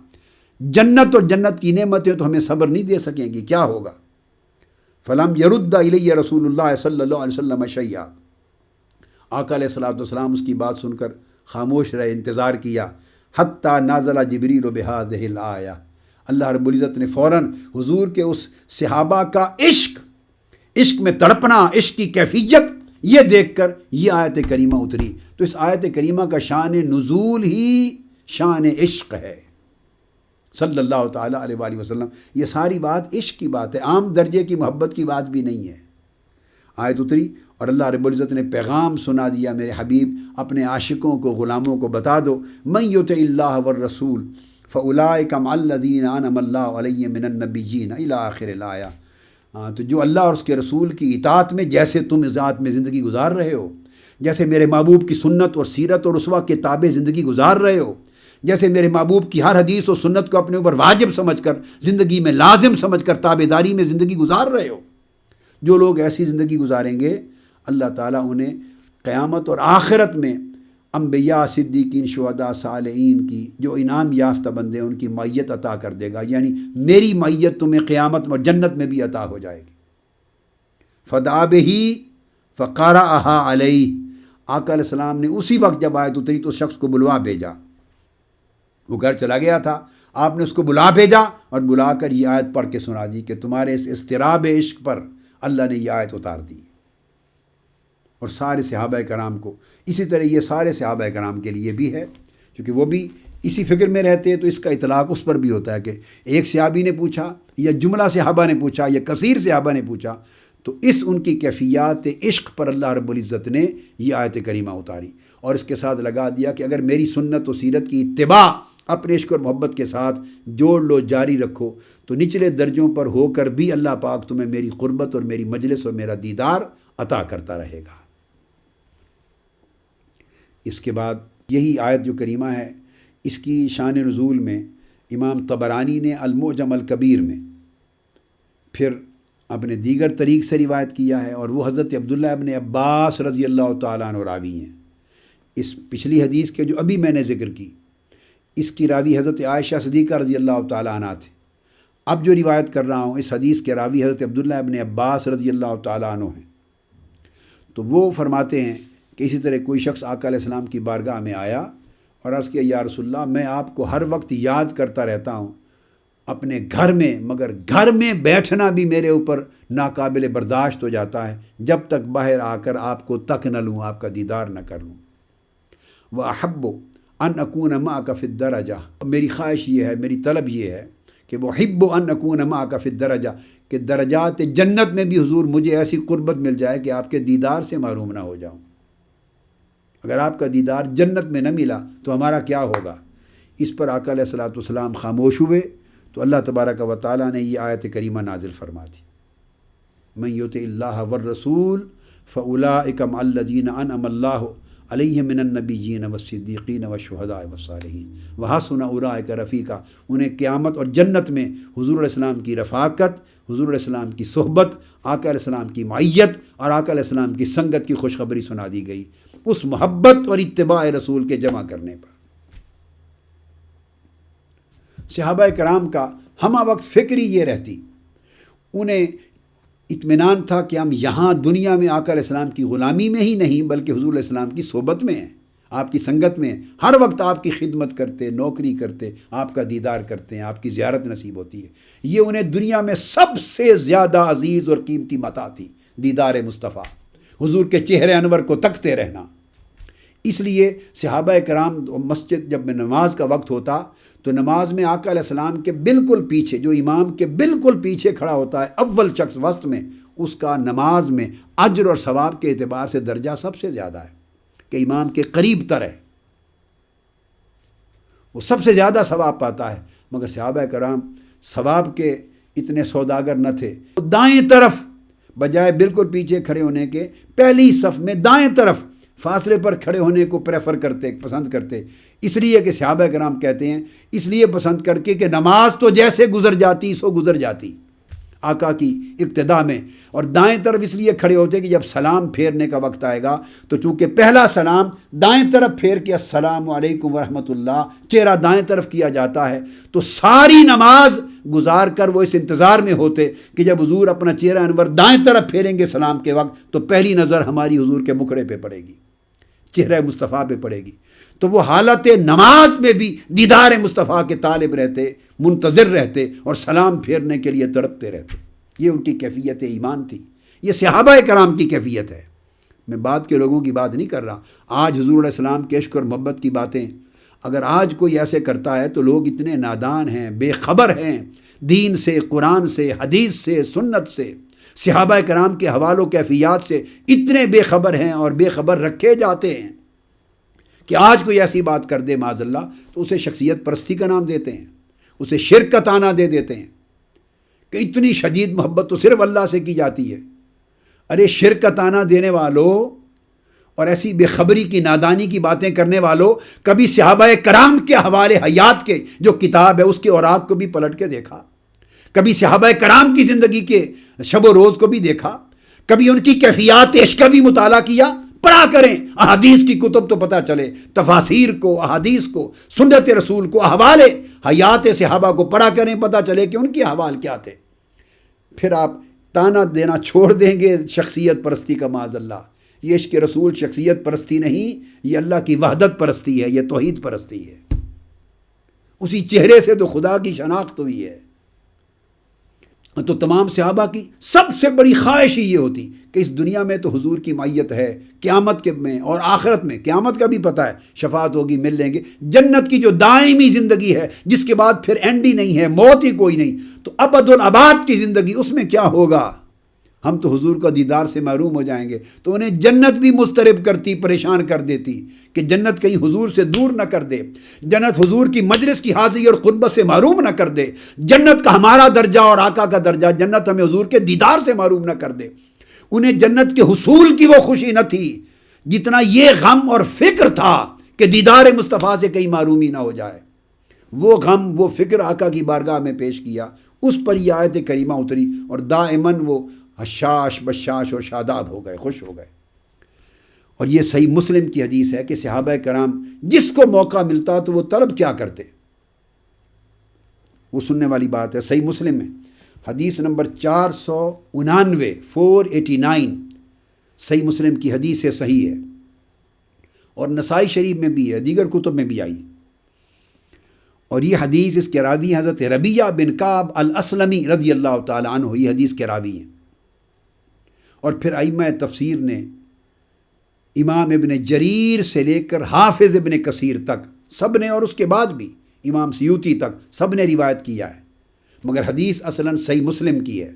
جنت اور جنت کی نعمتیں تو ہمیں صبر نہیں دے سکیں گی، کیا ہوگا؟ فلم یرد الی رسول اللہ صلی اللہ علیہ وسلم شیئا، آقا علیہ الصلوۃ والسلام اس کی بات سن کر خاموش رہے، انتظار کیا، حتی نازل جبریل بہذہ الآیہ، اللہ رب العزت نے فوراً حضور کے اس صحابہ کا عشق میں تڑپنا، عشق کی کیفیت یہ دیکھ کر یہ آیت کریمہ اتری۔ تو اس آیت کریمہ کا شان نزول ہی شان عشق ہے صلی اللہ تعالیٰ علیہ وآلہ وسلم۔ یہ ساری بات عشق کی بات ہے، عام درجے کی محبت کی بات بھی نہیں ہے۔ آیت اتری اور اللہ رب العزت نے پیغام سنا دیا، میرے حبیب اپنے عاشقوں کو، غلاموں کو بتا دو، من یطع اللہ والرسول فاولئک مع الذین انعم اللہ علیہم من النبیین الی آخر الآیہ۔ تو جو اللہ اور اس کے رسول کی اطاعت میں جیسے تم ذات میں زندگی گزار رہے ہو، جیسے میرے محبوب کی سنت اور سیرت اور اسوہ کے تابع زندگی گزار رہے ہو، جیسے میرے محبوب کی ہر حدیث و سنت کو اپنے اوپر واجب سمجھ کر، زندگی میں لازم سمجھ کر تابع داری میں زندگی گزار رہے ہو، جو لوگ ایسی زندگی گزاریں گے اللہ تعالیٰ انہیں قیامت اور آخرت میں انبیاء، صدیقین، شہداء، صالحین کی جو انعام یافتہ بندے ہیں ان کی معیت عطا کر دے گا، یعنی میری معیت تمہیں قیامت اور جنت میں بھی عطا ہو جائے گی۔ فدعا بہ فقرأہا علیہ، آقا علیہ السلام نے اسی وقت جب آیت اتری تو اس شخص کو بلوا بھیجا، وہ گھر چلا گیا تھا، آپ نے اس کو بلا بھیجا اور بلا کر یہ آیت پڑھ کے سنا دی کہ تمہارے اس اضطراب عشق پر اللہ نے یہ آیت اتار دی۔ اور سارے صحابہ کرام کو اسی طرح یہ سارے صحابہ کرام کے لیے بھی ہے، کیونکہ وہ بھی اسی فکر میں رہتے ہیں، تو اس کا اطلاق اس پر بھی ہوتا ہے کہ ایک صحابی نے پوچھا یا جملہ صحابہ نے پوچھا یا کثیر صحابہ نے پوچھا، تو اس ان کی کیفیات عشق پر اللہ رب العزت نے یہ آیت کریمہ اتاری اور اس کے ساتھ لگا دیا کہ اگر میری سنت و سیرت کی اتباع اپنے عشق اور محبت کے ساتھ جوڑ لو، جاری رکھو، تو نچلے درجوں پر ہو کر بھی اللہ پاک تمہیں میری قربت اور میری مجلس اور میرا دیدار عطا کرتا رہے گا۔ اس کے بعد یہی آیت جو کریمہ ہے، اس کی شان نزول میں امام طبرانی نے المعجم الکبیر میں پھر اپنے دیگر طریق سے روایت کیا ہے، اور وہ حضرت عبداللہ ابن عباس رضی اللہ تعالیٰ عنہ راوی ہیں۔ اس پچھلی حدیث کے جو ابھی میں نے ذکر کی، اس کی راوی حضرت عائشہ صدیقہ رضی اللہ تعالیٰ عنہ تھے۔ اب جو روایت کر رہا ہوں اس حدیث کے راوی حضرت عبداللہ ابن عباس رضی اللہ تعالیٰ عنہ ہیں۔ تو وہ فرماتے ہیں کہ اسی طرح کوئی شخص آقا علیہ السلام کی بارگاہ میں آیا اور عرض کیا یا رسول اللہ میں آپ کو ہر وقت یاد کرتا رہتا ہوں اپنے گھر میں، مگر گھر میں بیٹھنا بھی میرے اوپر ناقابل برداشت ہو جاتا ہے جب تک باہر آ کر آپ کو تک نہ لوں، آپ کا دیدار نہ کر لوں۔ وَأَحَبُّ أَنْ أَكُونَ مَعَكَ فِي الدَّرَجَةِ، میری خواہش یہ ہے، میری طلب یہ ہے کہ وَأُحِبُّ أَنْ أَكُونَ مَعَكَ فِي الدَّرَجَةِ، کہ درجات جنت میں بھی حضور مجھے ایسی قربت مل جائے کہ آپ کے دیدار سے محروم نہ ہو جاؤں۔ اگر آپ کا دیدار جنت میں نہ ملا تو ہمارا کیا ہوگا؟ اس پر آقا علیہ الصلوۃ والسلام خاموش ہوئے تو اللہ تبارک و تعالیٰ نے یہ آیت کریمہ نازل فرما دی، من یطع اللہ والرسول فاولئک مع الذین انعم اللہ علیہم من النبیین والصدیقین والشہداء والصالحین وحسن اولئک رفیقا۔ انہیں قیامت اور جنت میں حضور علیہ السلام کی رفاقت، حضور علیہ السلام کی صحبت، آقا علیہ السلام کی معیت اور آقا علیہ السلام کی سنگت کی خوشخبری سنا دی گئی، اس محبت اور اتباع رسول کے جمع کرنے پر۔ صحابہ کرام کا ہمہ وقت فکر ہی یہ رہتی، انہیں اطمینان تھا کہ ہم یہاں دنیا میں آقا علیہ السلام کی غلامی میں ہی نہیں بلکہ حضور علیہ السلام کی صحبت میں ہیں، آپ کی سنگت میں ہیں، ہر وقت آپ کی خدمت کرتے، نوکری کرتے، آپ کا دیدار کرتے ہیں، آپ کی زیارت نصیب ہوتی ہے۔ یہ انہیں دنیا میں سب سے زیادہ عزیز اور قیمتی متاع تھی، دیدار مصطفیٰ، حضور کے چہرے انور کو تکتے رہنا۔ اس لیے صحابہ کرام مسجد جب میں نماز کا وقت ہوتا تو نماز میں آقا علیہ السلام کے بالکل پیچھے، جو امام کے بالکل پیچھے کھڑا ہوتا ہے اول شخص وسط میں، اس کا نماز میں اجر اور ثواب کے اعتبار سے درجہ سب سے زیادہ ہے کہ امام کے قریب تر ہے، وہ سب سے زیادہ ثواب پاتا ہے۔ مگر صحابہ کرام ثواب کے اتنے سوداگر نہ تھے، دائیں طرف بجائے بالکل پیچھے کھڑے ہونے کے پہلی صف میں دائیں طرف فاصلے پر کھڑے ہونے کو پسند کرتے، اس لیے کہ صحابہ کرام کہتے ہیں اس لیے پسند کر کے کہ نماز تو جیسے گزر جاتی سو گزر جاتی آقا کی اقتداء میں، اور دائیں طرف اس لیے کھڑے ہوتے کہ جب سلام پھیرنے کا وقت آئے گا تو چونکہ پہلا سلام دائیں طرف پھیر کے السلام علیکم ورحمۃ اللہ چہرہ دائیں طرف کیا جاتا ہے، تو ساری نماز گزار کر وہ اس انتظار میں ہوتے کہ جب حضور اپنا چہرہ انور دائیں طرف پھیریں گے سلام کے وقت تو پہلی نظر ہماری حضور کے مکھڑے پہ پڑے گی، چہرہ مصطفیٰ پہ پڑے گی۔ تو وہ حالت نماز میں بھی دیدار مصطفیٰ کے طالب رہتے، منتظر رہتے اور سلام پھیرنے کے لیے تڑپتے رہتے۔ یہ ان کی کیفیت ایمان تھی، یہ صحابہ کرام کی کیفیت ہے۔ میں بعد کے لوگوں کی بات نہیں کر رہا، آج حضور علیہ السلام کے عشق اور محبت کی باتیں اگر آج کوئی ایسے کرتا ہے تو لوگ اتنے نادان ہیں، بے خبر ہیں دین سے، قرآن سے، حدیث سے، سنت سے، صحابہ کرام کے حوال و کیفیات سے اتنے بے خبر ہیں اور بے خبر رکھے جاتے ہیں کہ آج کوئی ایسی بات کر دے معاذ اللہ تو اسے شخصیت پرستی کا نام دیتے ہیں، اسے شرکتانہ دے دیتے ہیں کہ اتنی شدید محبت تو صرف اللہ سے کی جاتی ہے۔ ارے شرکتانہ دینے والوں اور ایسی بے خبری کی نادانی کی باتیں کرنے والوں، کبھی صحابہ کرام کے حوالے حیات کے جو کتاب ہے اس کے اوراق کو بھی پلٹ کے دیکھا؟ کبھی صحابہ کرام کی زندگی کے شب و روز کو بھی دیکھا؟ کبھی ان کی کیفیات عشق کا بھی مطالعہ کیا؟ پڑھا کریں احادیث کی کتب تو پتہ چلے، تفاسیر کو، احادیث کو، سنت رسول کو، احوال حیات صحابہ کو پڑھا کریں، پتہ چلے کہ ان کے احوال کیا تھے۔ پھر آپ تانا دینا چھوڑ دیں گے شخصیت پرستی کا، معاذ اللہ۔ یہ عشق رسول شخصیت پرستی نہیں، یہ اللہ کی وحدت پرستی ہے، یہ توحید پرستی ہے۔ اسی چہرے سے تو خدا کی شناخت ہوئی ہے۔ تو تمام صحابہ کی سب سے بڑی خواہش ہی یہ ہوتی کہ اس دنیا میں تو حضور کی معیت ہے، قیامت کے میں اور آخرت میں، قیامت کا بھی پتہ ہے شفاعت ہوگی، مل لیں گے، جنت کی جو دائمی زندگی ہے جس کے بعد پھر اینڈ ہی نہیں ہے، موت ہی کوئی نہیں، تو ابد الاباد کی زندگی اس میں کیا ہوگا؟ ہم تو حضور کا دیدار سے محروم ہو جائیں گے۔ تو انہیں جنت بھی مضطرب کرتی، پریشان کر دیتی کہ جنت کہیں حضور سے دور نہ کر دے، جنت حضور کی مجلس کی حاضری اور خطبت سے محروم نہ کر دے، جنت کا ہمارا درجہ اور آقا کا درجہ، جنت ہمیں حضور کے دیدار سے محروم نہ کر دے۔ انہیں جنت کے حصول کی وہ خوشی نہ تھی جتنا یہ غم اور فکر تھا کہ دیدار مصطفیٰ سے کہیں معرومی نہ ہو جائے۔ وہ غم، وہ فکر آقا کی بارگاہ میں پیش کیا، اس پر یہ آیت کریمہ اتری اور دائماً وہ حشاش بشاش اور شاداب ہو گئے، خوش ہو گئے۔ اور یہ صحیح مسلم کی حدیث ہے کہ صحابہ کرام جس کو موقع ملتا تو وہ طلب کیا کرتے، وہ سننے والی بات ہے۔ صحیح مسلم میں حدیث نمبر 499 489 صحیح مسلم کی حدیث سے صحیح ہے، اور نسائی شریف میں بھی ہے، دیگر کتب میں بھی آئی۔ اور یہ حدیث اس کے راوی حضرت ربیہ بن کعب الاسلمی رضی اللہ تعالی عنہ، یہ حدیث کے راوی ہیں۔ اور پھر ائمہ تفسیر نے امام ابن جریر سے لے کر حافظ ابن کثیر تک سب نے، اور اس کے بعد بھی امام سیوطی تک سب نے روایت کیا ہے، مگر حدیث اصلاً صحیح مسلم کی ہے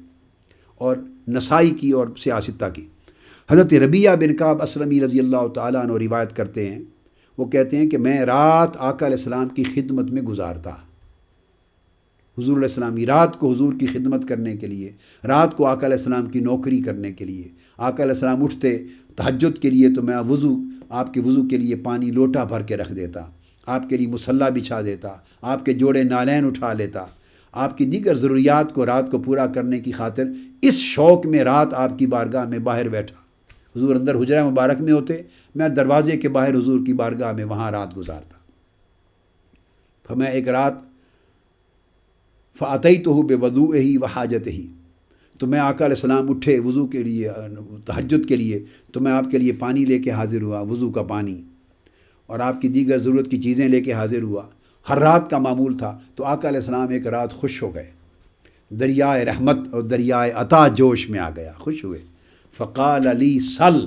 اور نسائی کی اور سیاستہ کی۔ حضرت ربیہ بن کعب اسلمی رضی اللہ تعالیٰ عنہ روایت کرتے ہیں، وہ کہتے ہیں کہ میں رات آقا علیہ السلام کی خدمت میں گزارتا، حضور علیہ السلام کی رات کو حضور کی خدمت کرنے کے لیے، رات کو آقا علیہ السلام کی نوکری کرنے کے لیے، آقا علیہ السلام اٹھتے تہجد کے لیے تو میں آپ کے وضو کے لیے پانی لوٹا بھر کے رکھ دیتا، آپ کے لیے مصلی بچھا دیتا، آپ کے جوڑے نالین اٹھا لیتا، آپ کی دیگر ضروریات کو رات کو پورا کرنے کی خاطر اس شوق میں رات آپ کی بارگاہ میں باہر بیٹھا۔ حضور اندر حجرہ مبارک میں ہوتے، میں دروازے کے باہر حضور کی بارگاہ میں وہاں رات گزارتا۔ پھر میں ایک رات فَأَتَيْتُهُ بِوَضُوئِهِ وَحَاجَتِهِ، تو میں آقا علیہ السلام اٹھے وضو کے لیے، تہجد کے لیے، تو میں آپ کے لیے پانی لے کے حاضر ہوا، وضو کا پانی، اور آپ کی دیگر ضرورت کی چیزیں لے کے حاضر ہوا۔ ہر رات کا معمول تھا۔ تو آقا علیہ السلام ایک رات خوش ہو گئے، دریائے رحمت اور دریائے عطا جوش میں آ گیا، خوش ہوئے۔ فقال علی سل،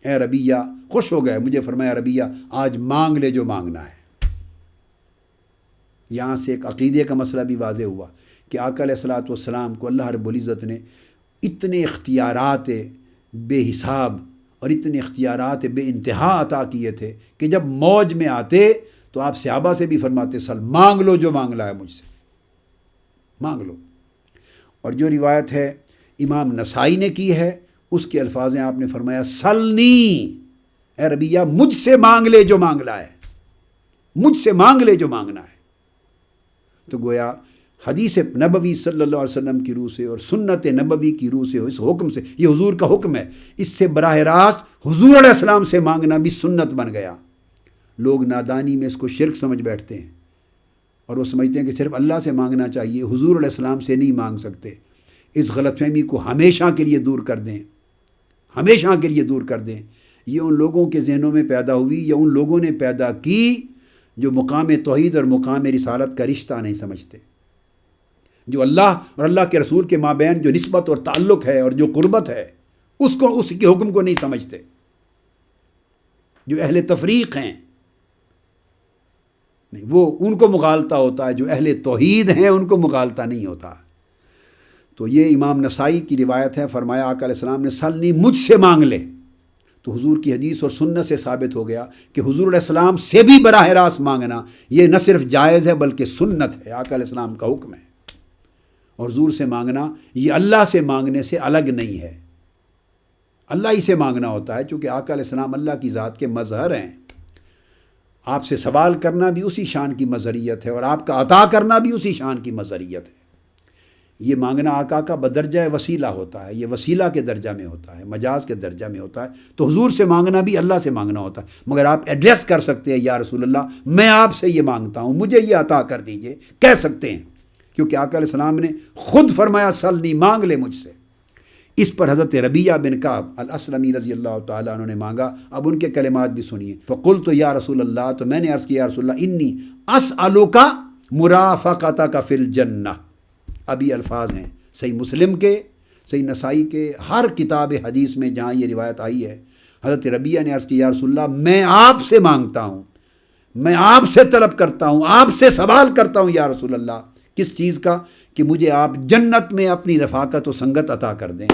اے ربیہ، خوش ہو گئے، مجھے فرمایا ربیہ آج مانگ لے جو مانگنا ہے۔ یہاں سے ایک عقیدے کا مسئلہ بھی واضح ہوا کہ آقا علیہ الصلوۃ والسلام کو اللہ رب العزت نے اتنے اختیارات بے حساب اور اتنے اختیارات بے انتہا عطا کیے تھے کہ جب موج میں آتے تو آپ صحابہ سے بھی فرماتے سل، مانگ لو جو مانگنا ہے مجھ سے، مانگ لو۔ اور جو روایت ہے امام نسائی نے کی ہے، اس کے الفاظ ہیں، آپ نے فرمایا سلنی، اے ربیہ مجھ سے مانگ لے جو مانگنا ہے، مجھ سے مانگ لے جو مانگنا ہے۔ تو گویا حدیث نبوی صلی اللہ علیہ وسلم کی روح سے اور سنت نبوی کی روح سے، اس حکم سے، یہ حضور کا حکم ہے، اس سے براہ راست حضور علیہ السلام سے مانگنا بھی سنت بن گیا۔ لوگ نادانی میں اس کو شرک سمجھ بیٹھتے ہیں اور وہ سمجھتے ہیں کہ صرف اللہ سے مانگنا چاہیے، حضور علیہ السلام سے نہیں مانگ سکتے۔ اس غلط فہمی کو ہمیشہ کے لیے دور کر دیں، ہمیشہ کے لیے دور کر دیں۔ یہ ان لوگوں کے ذہنوں میں پیدا ہوئی یا ان لوگوں نے پیدا کی جو مقام توحید اور مقام رسالت کا رشتہ نہیں سمجھتے، جو اللہ اور اللہ کے رسول کے مابین جو نسبت اور تعلق ہے اور جو قربت ہے اس کے حکم کو نہیں سمجھتے، جو اہل تفریق ہیں نہیں، وہ ان کو مغالطہ ہوتا ہے، جو اہل توحید ہیں ان کو مغالطہ نہیں ہوتا۔ تو یہ امام نسائی کی روایت ہے، فرمایا آقا علیہ السلام نے سلنی، مجھ سے مانگ لے۔ تو حضور کی حدیث اور سنت سے ثابت ہو گیا کہ حضور علیہ السلام سے بھی براہ راست مانگنا یہ نہ صرف جائز ہے بلکہ سنت ہے، آقا علیہ السلام کا حکم ہے۔ اور حضور سے مانگنا یہ اللہ سے مانگنے سے الگ نہیں ہے، اللہ ہی سے مانگنا ہوتا ہے، چونکہ آقا علیہ السلام اللہ کی ذات کے مظہر ہیں۔ آپ سے سوال کرنا بھی اسی شان کی مظہریت ہے اور آپ کا عطا کرنا بھی اسی شان کی مظہریت ہے۔ یہ مانگنا آقا کا بدرجہ وسیلہ ہوتا ہے، یہ وسیلہ کے درجہ میں ہوتا ہے، مجاز کے درجہ میں ہوتا ہے۔ تو حضور سے مانگنا بھی اللہ سے مانگنا ہوتا ہے، مگر آپ ایڈریس کر سکتے ہیں، یا رسول اللہ میں آپ سے یہ مانگتا ہوں، مجھے یہ عطا کر دیجئے، کہہ سکتے ہیں، کیونکہ آقا علیہ السلام نے خود فرمایا سلنی، مانگ لے مجھ سے۔ اس پر حضرت ربیہ بن کعب الاسلمی رضی اللہ تعالیٰ عنہ نے مانگا۔ اب ان کے کلمات بھی سنیے۔ فقلت یا رسول اللہ، تو میں نے عرض کیا یا رسول اللہ انی اسألک مرافقتک فی الجنہ۔ ابھی الفاظ ہیں صحیح مسلم کے، صحیح نسائی کے، ہر کتاب حدیث میں جہاں یہ روایت آئی ہے، حضرت ربیہ نے عرض کیا یا رسول اللہ میں آپ سے مانگتا ہوں، میں آپ سے طلب کرتا ہوں، آپ سے سوال کرتا ہوں یا رسول اللہ، کس چیز کا؟ کہ مجھے آپ جنت میں اپنی رفاقت و سنگت عطا کر دیں۔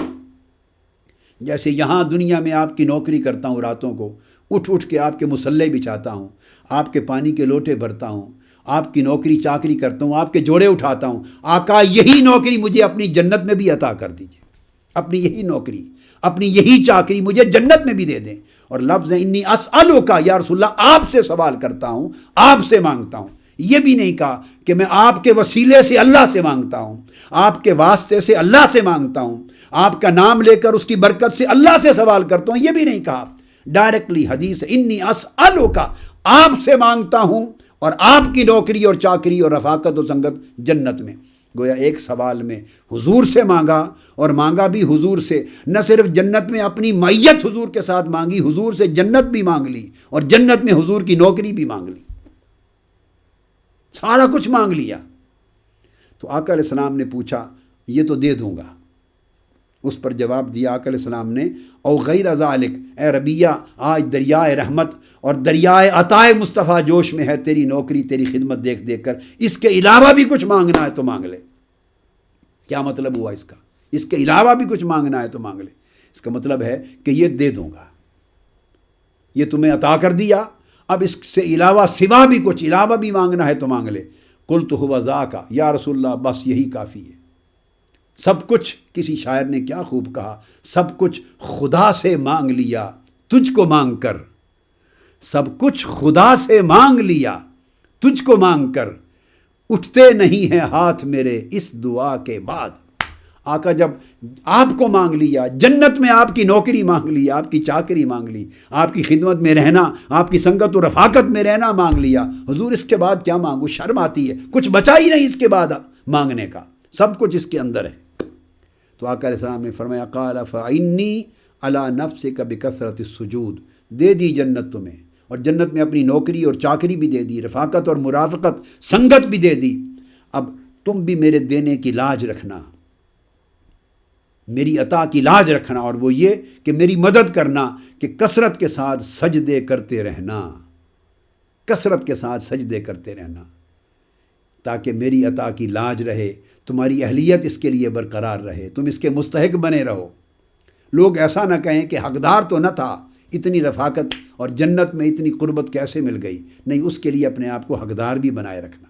جیسے یہاں دنیا میں آپ کی نوکری کرتا ہوں، راتوں کو اٹھ اٹھ کے آپ کے مصلے بچھاتا ہوں، آپ کے پانی کے لوٹے بھرتا ہوں، آپ کی نوکری چاکری کرتا ہوں، آپ کے جوڑے اٹھاتا ہوں، آقا یہی نوکری مجھے اپنی جنت میں بھی عطا کر دیجیے، اپنی یہی نوکری، اپنی یہی چاکری مجھے جنت میں بھی دے دیں۔ اور لفظ انی اسألک یا رسول اللہ، آپ سے سوال کرتا ہوں، آپ سے مانگتا ہوں۔ یہ بھی نہیں کہا کہ میں آپ کے وسیلے سے اللہ سے مانگتا ہوں، آپ کے واسطے سے اللہ سے مانگتا ہوں، آپ کا نام لے کر اس کی برکت سے اللہ سے سوال کرتا ہوں، یہ بھی نہیں کہا۔ ڈائریکٹلی حدیث انی اسألک، آپ سے مانگتا ہوں اور آپ کی نوکری اور چاکری اور رفاقت و سنگت جنت میں۔ گویا ایک سوال میں حضور سے مانگا، اور مانگا بھی حضور سے، نہ صرف جنت میں اپنی معیت حضور کے ساتھ مانگی، حضور سے جنت بھی مانگ لی اور جنت میں حضور کی نوکری بھی مانگ لی، سارا کچھ مانگ لیا۔ تو آقا علیہ السلام نے پوچھا یہ تو دے دوں گا، اس پر جواب دیا آقا علیہ السلام نے او غیر ذالک، اے ربیہ آج دریائے رحمت اور دریائے عطائے مصطفیٰ جوش میں ہے، تیری نوکری تیری خدمت دیکھ دیکھ کر، اس کے علاوہ بھی کچھ مانگنا ہے تو مانگ لے۔ کیا مطلب ہوا اس کا؟ اس کے علاوہ بھی کچھ مانگنا ہے تو مانگ لے، اس کا مطلب ہے کہ یہ دے دوں گا، یہ تمہیں عطا کر دیا، اب اس سے علاوہ سوا بھی کچھ علاوہ بھی مانگنا ہے تو مانگ لے۔ قلت هو ذاک یا رسول اللہ، بس یہی کافی ہے۔ سب کچھ، کسی شاعر نے کیا خوب کہا، سب کچھ خدا سے مانگ لیا تجھ کو مانگ کر، سب کچھ خدا سے مانگ لیا تجھ کو مانگ کر، اٹھتے نہیں ہیں ہاتھ میرے اس دعا کے بعد۔ آقا جب آپ کو مانگ لیا، جنت میں آپ کی نوکری مانگ لی، آپ کی چاکری مانگ لی، آپ کی خدمت میں رہنا، آپ کی سنگت و رفاقت میں رہنا مانگ لیا، حضور اس کے بعد کیا مانگو؟ شرم آتی ہے، کچھ بچا ہی نہیں اس کے بعد مانگنے کا، سب کچھ اس کے اندر ہے۔ تو آقا علیہ السلام نے فرمایا قال فإنی علی نفسک بکثرۃ السجود، دے دی جنت تمہیں، اور جنت میں اپنی نوکری اور چاکری بھی دے دی، رفاقت اور مرافقت، سنگت بھی دے دی۔ اب تم بھی میرے دینے کی لاج رکھنا، میری عطا کی لاج رکھنا، اور وہ یہ کہ میری مدد کرنا کہ کثرت کے ساتھ سجدے کرتے رہنا، کثرت کے ساتھ سجدے کرتے رہنا، تاکہ میری عطا کی لاج رہے، تمہاری اہلیت اس کے لیے برقرار رہے، تم اس کے مستحق بنے رہو، لوگ ایسا نہ کہیں کہ حقدار تو نہ تھا، اتنی رفاقت اور جنت میں اتنی قربت کیسے مل گئی؟ نہیں، اس کے لیے اپنے آپ کو حقدار بھی بنائے رکھنا۔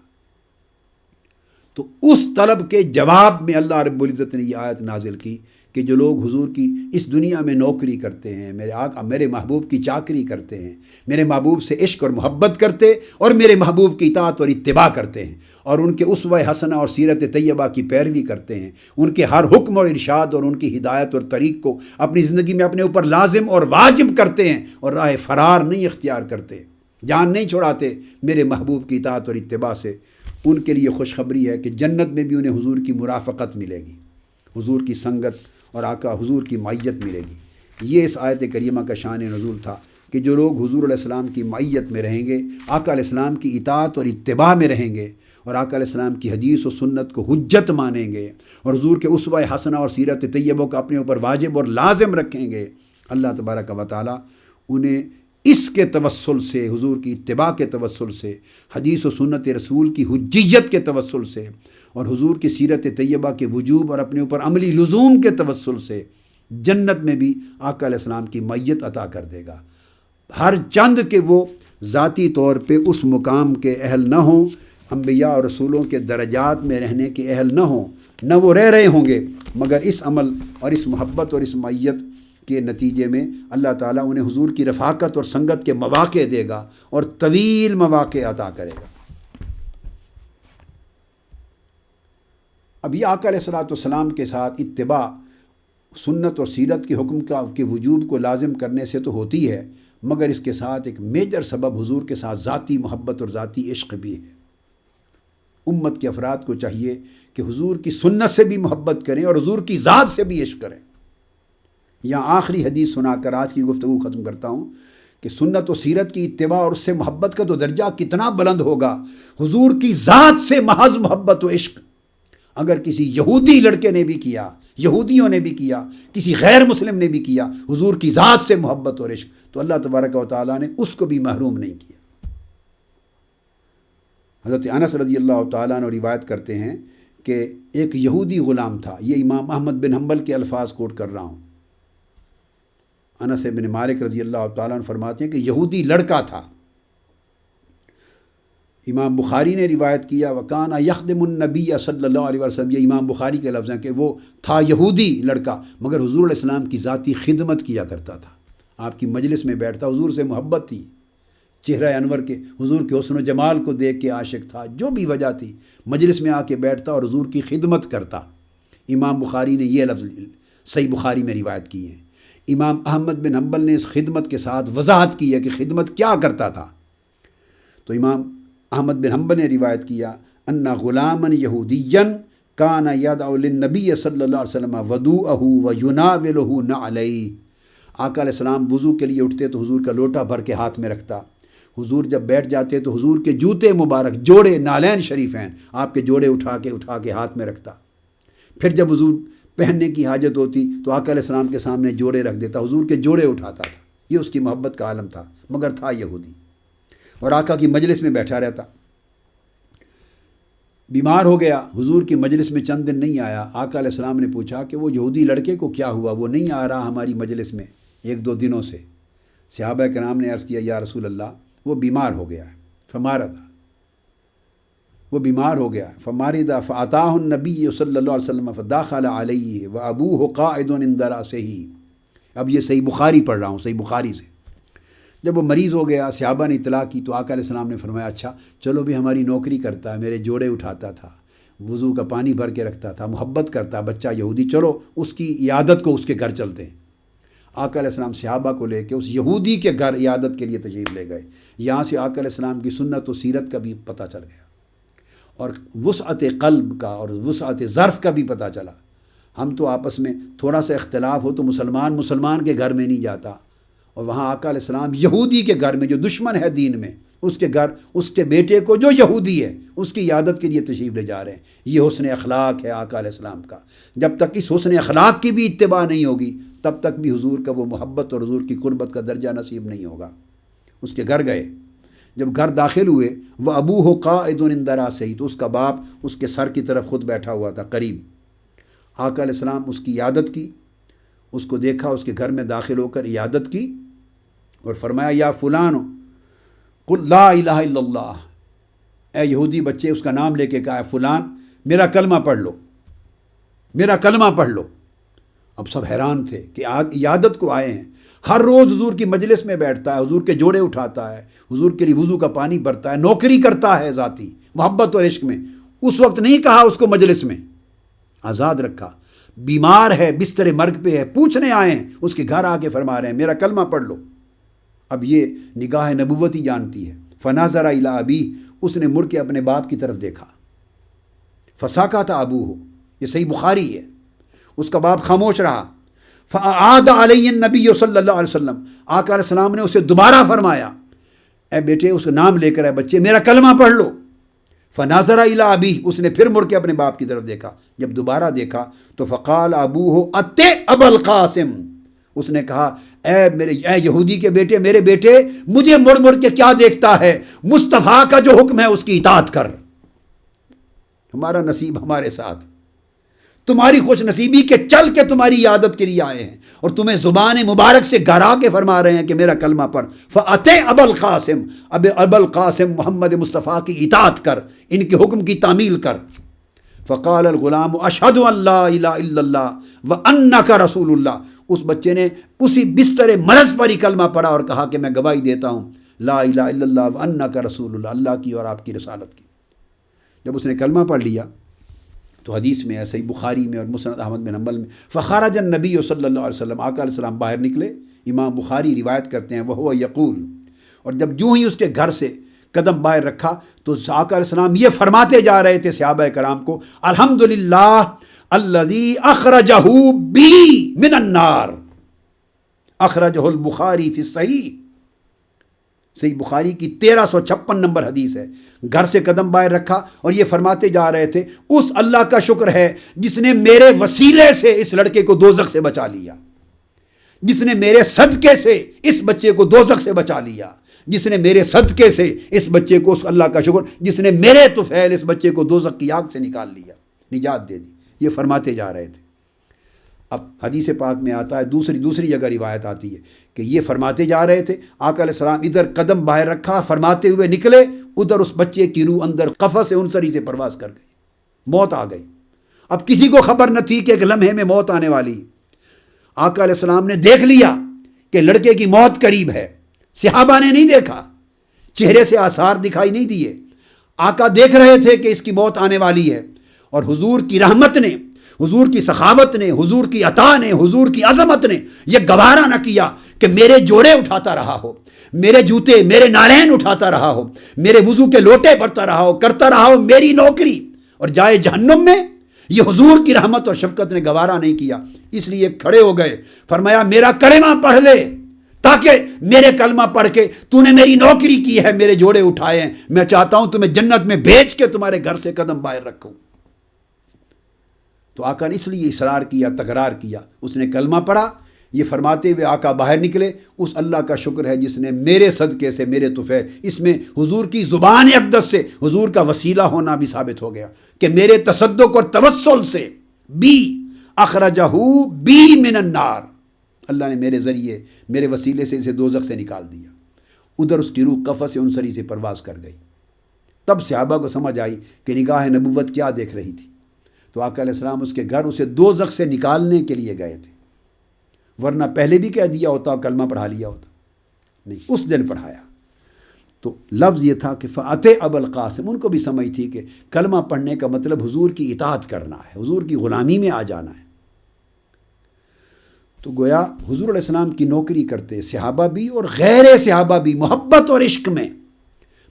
تو اس طلب کے جواب میں اللہ رب العزت نے یہ آیت نازل کی کہ جو لوگ حضور کی اس دنیا میں نوکری کرتے ہیں، میرے آقا میرے محبوب کی چاکری کرتے ہیں، میرے محبوب سے عشق اور محبت کرتے اور میرے محبوب کی اطاعت اور اتباع کرتے ہیں، اور ان کے اسوہ حسنہ اور سیرت طیبہ کی پیروی کرتے ہیں، ان کے ہر حکم اور ارشاد اور ان کی ہدایت اور طریق کو اپنی زندگی میں اپنے اوپر لازم اور واجب کرتے ہیں، اور راہ فرار نہیں اختیار کرتے، جان نہیں چھڑاتے میرے محبوب کی اطاعت اور اتباع سے، ان کے لیے خوشخبری ہے کہ جنت میں بھی انہیں حضور کی مرافقت ملے گی، حضور کی سنگت اور آقا حضور کی معیت ملے گی۔ یہ اس آیت کریمہ کا شان نزول تھا کہ جو لوگ حضور علیہ السلام کی معیت میں رہیں گے، آقا علیہ السلام کی اطاعت اور اتباع میں رہیں گے، اور آقا علیہ السلام کی حدیث و سنت کو حجت مانیں گے، اور حضور کے اسوہ حسنہ اور سیرت طیبہ کو اپنے اوپر واجب اور لازم رکھیں گے، اللہ تبارک و تعالیٰ انہیں اس کے توسل سے، حضور کی اتباع کے توسل سے، حدیث و سنت رسول کی حجیت کے توسل سے، اور حضور کی سیرت طیبہ کے وجوب اور اپنے اوپر عملی لزوم کے توسل سے جنت میں بھی آقا علیہ السلام کی معیت عطا کر دے گا، ہر چند کہ وہ ذاتی طور پہ اس مقام کے اہل نہ ہوں، انبیاء اور رسولوں کے درجات میں رہنے کے اہل نہ ہوں، نہ وہ رہ رہے ہوں گے، مگر اس عمل اور اس محبت اور اس معیت کے نتیجے میں اللہ تعالیٰ انہیں حضور کی رفاقت اور سنگت کے مواقع دے گا، اور طویل مواقع عطا کرے گا۔ اب یہ آقا علیہ السلام کے ساتھ اتباع سنت اور سیرت کے حکم کے وجوب کو لازم کرنے سے تو ہوتی ہے، مگر اس کے ساتھ ایک میجر سبب حضور کے ساتھ ذاتی محبت اور ذاتی عشق بھی ہے۔ امت کے افراد کو چاہیے کہ حضور کی سنت سے بھی محبت کریں اور حضور کی ذات سے بھی عشق کریں۔ یہاں آخری حدیث سنا کر آج کی گفتگو ختم کرتا ہوں کہ سنت و سیرت کی اتباع اور اس سے محبت کا تو درجہ کتنا بلند ہوگا، حضور کی ذات سے محض محبت و عشق اگر کسی یہودی لڑکے نے بھی کیا، یہودیوں نے بھی کیا، کسی غیر مسلم نے بھی کیا، حضور کی ذات سے محبت اور عشق، تو اللہ تبارک و تعالیٰ نے اس کو بھی محروم نہیں کیا۔ حضرت انس رضی اللہ تعالیٰ عنہ روایت کرتے ہیں کہ ایک یہودی غلام تھا، یہ امام احمد بن حنبل کے الفاظ کوٹ کر رہا ہوں، انس بن مالک رضی اللہ تعالیٰ عنہ فرماتے ہیں کہ یہودی لڑکا تھا، امام بخاری نے روایت کیا وکانا یخدم النبی صلی اللہ علیہ وسلم، یہ امام بخاری کے لفظ ہیں کہ وہ تھا یہودی لڑکا مگر حضور علیہ السلام کی ذاتی خدمت کیا کرتا تھا، آپ کی مجلس میں بیٹھتا، حضور سے محبت تھی، چہرہ انور کے حضور کے حسن و جمال کو دیکھ کے عاشق تھا، جو بھی وجہ تھی مجلس میں آ کے بیٹھتا اور حضور کی خدمت کرتا۔ امام بخاری نے یہ لفظ صحیح بخاری میں روایت کی ہیں۔ امام احمد بن حنبل نے اس خدمت کے ساتھ وضاحت کی ہے کہ خدمت کیا کرتا تھا، تو امام احمد بن حنبل نے روایت کیا ان غلاما یہودیا کان یدعو للنبی صلی اللہ علیہ وسلم وضوءہ ویناولہ نعلیہ، آقا علیہ السلام وضو کے لیے اٹھتے تو حضور کا لوٹا بھر کے ہاتھ میں رکھتا، حضور جب بیٹھ جاتے تو حضور کے جوتے مبارک جوڑے نالین شریفین آپ کے جوڑے اٹھا کے ہاتھ میں رکھتا، پھر جب حضور پہننے کی حاجت ہوتی تو آقا علیہ السلام کے سامنے جوڑے رکھ دیتا، حضور کے جوڑے اٹھاتا تھا، یہ اس کی محبت کا عالم تھا، مگر تھا یہودی اور آقا کی مجلس میں بیٹھا رہتا۔ بیمار ہو گیا، حضور کی مجلس میں چند دن نہیں آیا، آقا علیہ السلام نے پوچھا کہ وہ یہودی لڑکے کو کیا ہوا، وہ نہیں آ رہا ہماری مجلس میں 1-2 دنوں سے۔ صحابہ کرام نے عرض کیا یا رسول اللہ وہ بیمار ہو گیا ہے، فرما رہا تھا۔ وہ بیمار ہو گیا، فمارض فاتاہ النبی صلی اللہ علیہ وسلم فدخل علیہ وابوہ قاعد عند راسہ. اب یہ صحیح بخاری پڑھ رہا ہوں، صحیح بخاری سے. جب وہ مریض ہو گیا، صحابہ نے اطلاع کی تو آقا علیہ السلام نے فرمایا اچھا چلو بھی ہماری نوکری کرتا ہے، میرے جوڑے اٹھاتا تھا، وضو کا پانی بھر کے رکھتا تھا، محبت کرتا، بچہ یہودی، چلو اس کی عیادت کو اس کے گھر چلتے ہیں. آقا علیہ السلام صحابہ کو لے کے اس یہودی کے گھر عیادت کے لیے تشریف لے گئے. یہاں سے آقا علیہ السلام کی سنت و سیرت کا بھی پتہ چل گیا، اور وسعت قلب کا اور وسعت ظرف کا بھی پتہ چلا. ہم تو آپس میں تھوڑا سا اختلاف ہو تو مسلمان کے گھر میں نہیں جاتا، اور وہاں آقا علیہ السلام یہودی کے گھر میں جو دشمن ہے دین میں، اس کے گھر اس کے بیٹے کو جو یہودی ہے اس کی عیادت کے لیے تشریف لے جا رہے ہیں. یہ حسن اخلاق ہے آقا علیہ السلام کا. جب تک اس حسن اخلاق کی بھی اتباع نہیں ہوگی تب تک بھی حضور کا وہ محبت اور حضور کی قربت کا درجہ نصیب نہیں ہوگا. اس کے گھر گئے، جب گھر داخل ہوئے وہ ابوہ قاعد عند راسہ، تو اس کا باپ اس کے سر کی طرف خود بیٹھا ہوا تھا قریب. آقا علیہ السلام اس کی عیادت کی، اس کو دیکھا، اس کے گھر میں داخل ہو کر عیادت کی اور فرمایا یا فلان قل لا الہ الا اللہ. اے یہودی بچے، اس کا نام لے کے کہا فلان میرا کلمہ پڑھ لو، میرا کلمہ پڑھ لو. اب سب حیران تھے کہ عیادت کو آئے ہیں، ہر روز حضور کی مجلس میں بیٹھتا ہے، حضور کے جوڑے اٹھاتا ہے، حضور کے لیے وضو کا پانی بھرتا ہے، نوکری کرتا ہے ذاتی محبت اور عشق میں. اس وقت نہیں کہا اس کو مجلس میں، آزاد رکھا. بیمار ہے، بستر مرگ پہ ہے، پوچھنے آئے ہیں، اس کے گھر آ کے فرما رہے ہیں میرا کلمہ پڑھ لو. اب یہ نگاہ نبوت ہی جانتی ہے. فناظر الی ابیہ، اس نے مڑ کے اپنے باپ کی طرف دیکھا. فسکت ابوہ، یہ صحیح بخاری ہے. اس کا باپ خاموش رہا. فاعاد علیہ النبی صلی اللہ علیہ وسلم، آقا علیہ السلام نے اسے دوبارہ فرمایا اے بیٹے، اس کا نام لے کر اے بچے میرا کلمہ پڑھ لو. فناظر الی ابیہ، اس نے پھر مڑ کے اپنے باپ کی طرف دیکھا. جب دوبارہ دیکھا تو فقال ابوہ ات ابا القاسم، اس نے کہا اے یہودی کے بیٹے، میرے بیٹے مجھے مڑ مڑ کے کیا دیکھتا ہے، مصطفیٰ کا جو حکم ہے اس کی اطاعت کر. ہمارا نصیب ہمارے ساتھ، تمہاری خوش نصیبی کے چل کے تمہاری عیادت کے لیے آئے ہیں اور تمہیں زبان مبارک سے گھرا کے فرما رہے ہیں کہ میرا کلمہ پڑھ. فأت ابا القاسم، اب ابا القاسم محمد مصطفیٰ کی اطاعت کر، ان کے حکم کی تعمیل کر. فقال الغلام اشہد ان لا الہ الا اللہ وانک رسول اللہ. اس بچے نے اسی بستر مرض پر ہی کلمہ پڑھا اور کہا کہ میں گواہی دیتا ہوں لا الہ الا اللہ وانک رسول اللہ، اللہ کی اور آپ کی رسالت کی. جب اس نے کلمہ پڑھ لیا تو حدیث میں ہے صحیح بخاری میں اور مسند احمد بن حنبل میں، فخرج النبی صلی اللہ علیہ وسلم، آقا علیہ السلام باہر نکلے. امام بخاری روایت کرتے ہیں وہو یقول، اور جب جو ہی اس کے گھر سے قدم باہر رکھا تو آقا علیہ السلام یہ فرماتے جا رہے تھے صحابہ کرام کو الحمدللہ الذی اخرجہ بی من النار، اخرجہ البخاری فی الصحیح. صحیح بخاری کی 1356 نمبر حدیث ہے. گھر سے قدم باہر رکھا اور یہ فرماتے جا رہے تھے اس اللہ کا شکر ہے جس نے میرے وسیلے سے اس لڑکے کو دوزخ سے بچا لیا، جس نے میرے صدقے سے اس بچے کو دوزخ سے بچا لیا، جس نے میرے صدقے سے اس بچے کو، اس اللہ کا شکر جس نے میرے طفیل اس بچے کو دوزخ کی آگ سے نکال لیا، نجات دے دی. یہ فرماتے جا رہے تھے. اب حدیث پاک میں آتا ہے، دوسری جگہ روایت آتی ہے کہ یہ فرماتے جا رہے تھے، آقا علیہ السلام ادھر قدم باہر رکھا، فرماتے ہوئے نکلے، ادھر اس بچے کی روح اندر قفس انصری سے پرواز کر گئی، موت آ گئی. اب کسی کو خبر نہ تھی کہ ایک لمحے میں موت آنے والی. آقا علیہ السلام نے دیکھ لیا کہ لڑکے کی موت قریب ہے، صحابہ نے نہیں دیکھا، چہرے سے آثار دکھائی نہیں دیے. آقا دیکھ رہے تھے کہ اس کی موت آنے والی ہے، اور حضور کی رحمت نے، حضور کی سخاوت نے، حضور کی عطا نے، حضور کی عظمت نے یہ گوارا نہ کیا کہ میرے جوڑے اٹھاتا رہا ہو، میرے جوتے، میرے نالین اٹھاتا رہا ہو، میرے وضو کے لوٹے بھرتا رہا ہو، کرتا رہا ہو میری نوکری اور جائے جہنم میں. یہ حضور کی رحمت اور شفقت نے گوارا نہیں کیا، اس لیے کھڑے ہو گئے، فرمایا میرا کلمہ پڑھ لے تاکہ میرے کلمہ پڑھ کے تو نے میری نوکری کی ہے، میرے جوڑے اٹھائے ہیں، میں چاہتا ہوں تمہیں جنت میں بھیج کے تمہارے گھر سے قدم باہر رکھوں. تو آقا نے اس لیے اصرار کیا، تکرار کیا. اس نے کلمہ پڑھا. یہ فرماتے ہوئے آقا باہر نکلے، اس اللہ کا شکر ہے جس نے میرے صدقے سے، میرے طفیل، اس میں حضور کی زبان اقدس سے حضور کا وسیلہ ہونا بھی ثابت ہو گیا کہ میرے تصدق اور توسل سے بی اخرجہ بی من النار، اللہ نے میرے ذریعے، میرے وسیلے سے اسے دوزخ سے نکال دیا. ادھر اس کی روح قفس انصری سے پرواز کر گئی. تب صحابہ کو سمجھ آئی کہ نگاہ نبوت کیا دیکھ رہی تھی. تو آقا علیہ السلام اس کے گھر اسے دوزخ سے نکالنے کے لیے گئے تھے، ورنہ پہلے بھی کہہ دیا ہوتا، کلمہ پڑھا لیا ہوتا. نہیں، اس دن پڑھایا. تو لفظ یہ تھا کہ فَأَتَى أَبَا الْقَاسِمِ، ان کو بھی سمجھ تھی کہ کلمہ پڑھنے کا مطلب حضور کی اطاعت کرنا ہے، حضور کی غلامی میں آ جانا ہے. تو گویا حضور علیہ السلام کی نوکری کرتے صحابہ بھی اور غیر صحابہ بھی محبت اور عشق میں،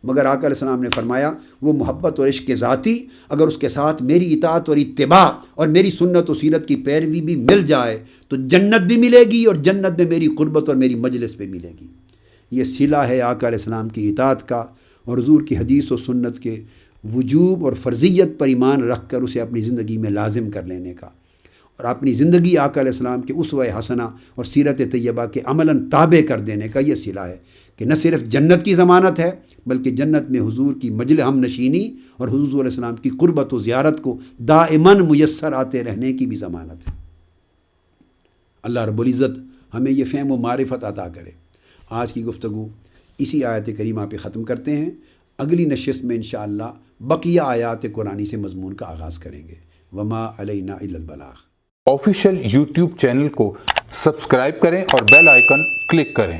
مگر آقا علیہ السلام نے فرمایا وہ محبت اور عشق ذاتی اگر اس کے ساتھ میری اطاعت اور اتباع اور میری سنت و سیرت کی پیروی بھی مل جائے تو جنت بھی ملے گی، اور جنت میں میری قربت اور میری مجلس بھی ملے گی. یہ صلہ ہے آقا علیہ السلام کی اطاعت کا، اور حضور کی حدیث و سنت کے وجوب اور فرضیت پر ایمان رکھ کر اسے اپنی زندگی میں لازم کر لینے کا، اور اپنی زندگی آقا علیہ السلام کے اسوہ حسنہ اور سیرت طیبہ کے عملاً تابع کر دینے کا. یہ صلہ ہے کہ نہ صرف جنت کی ضمانت ہے بلکہ جنت میں حضور کی مجلس ہم نشینی اور حضور علیہ السلام کی قربت و زیارت کو دائماً میسر آتے رہنے کی بھی ضمانت ہے. اللہ رب العزت ہمیں یہ فہم و معرفت عطا کرے. آج کی گفتگو اسی آیت کریمہ پہ ختم کرتے ہیں. اگلی نشست میں انشاءاللہ بقیہ آیات قرآنی سے مضمون کا آغاز کریں گے. وما علینا الا البلاغ. آفیشیل یوٹیوب چینل کو سبسکرائب کریں اور بیل آئیکن کلک کریں.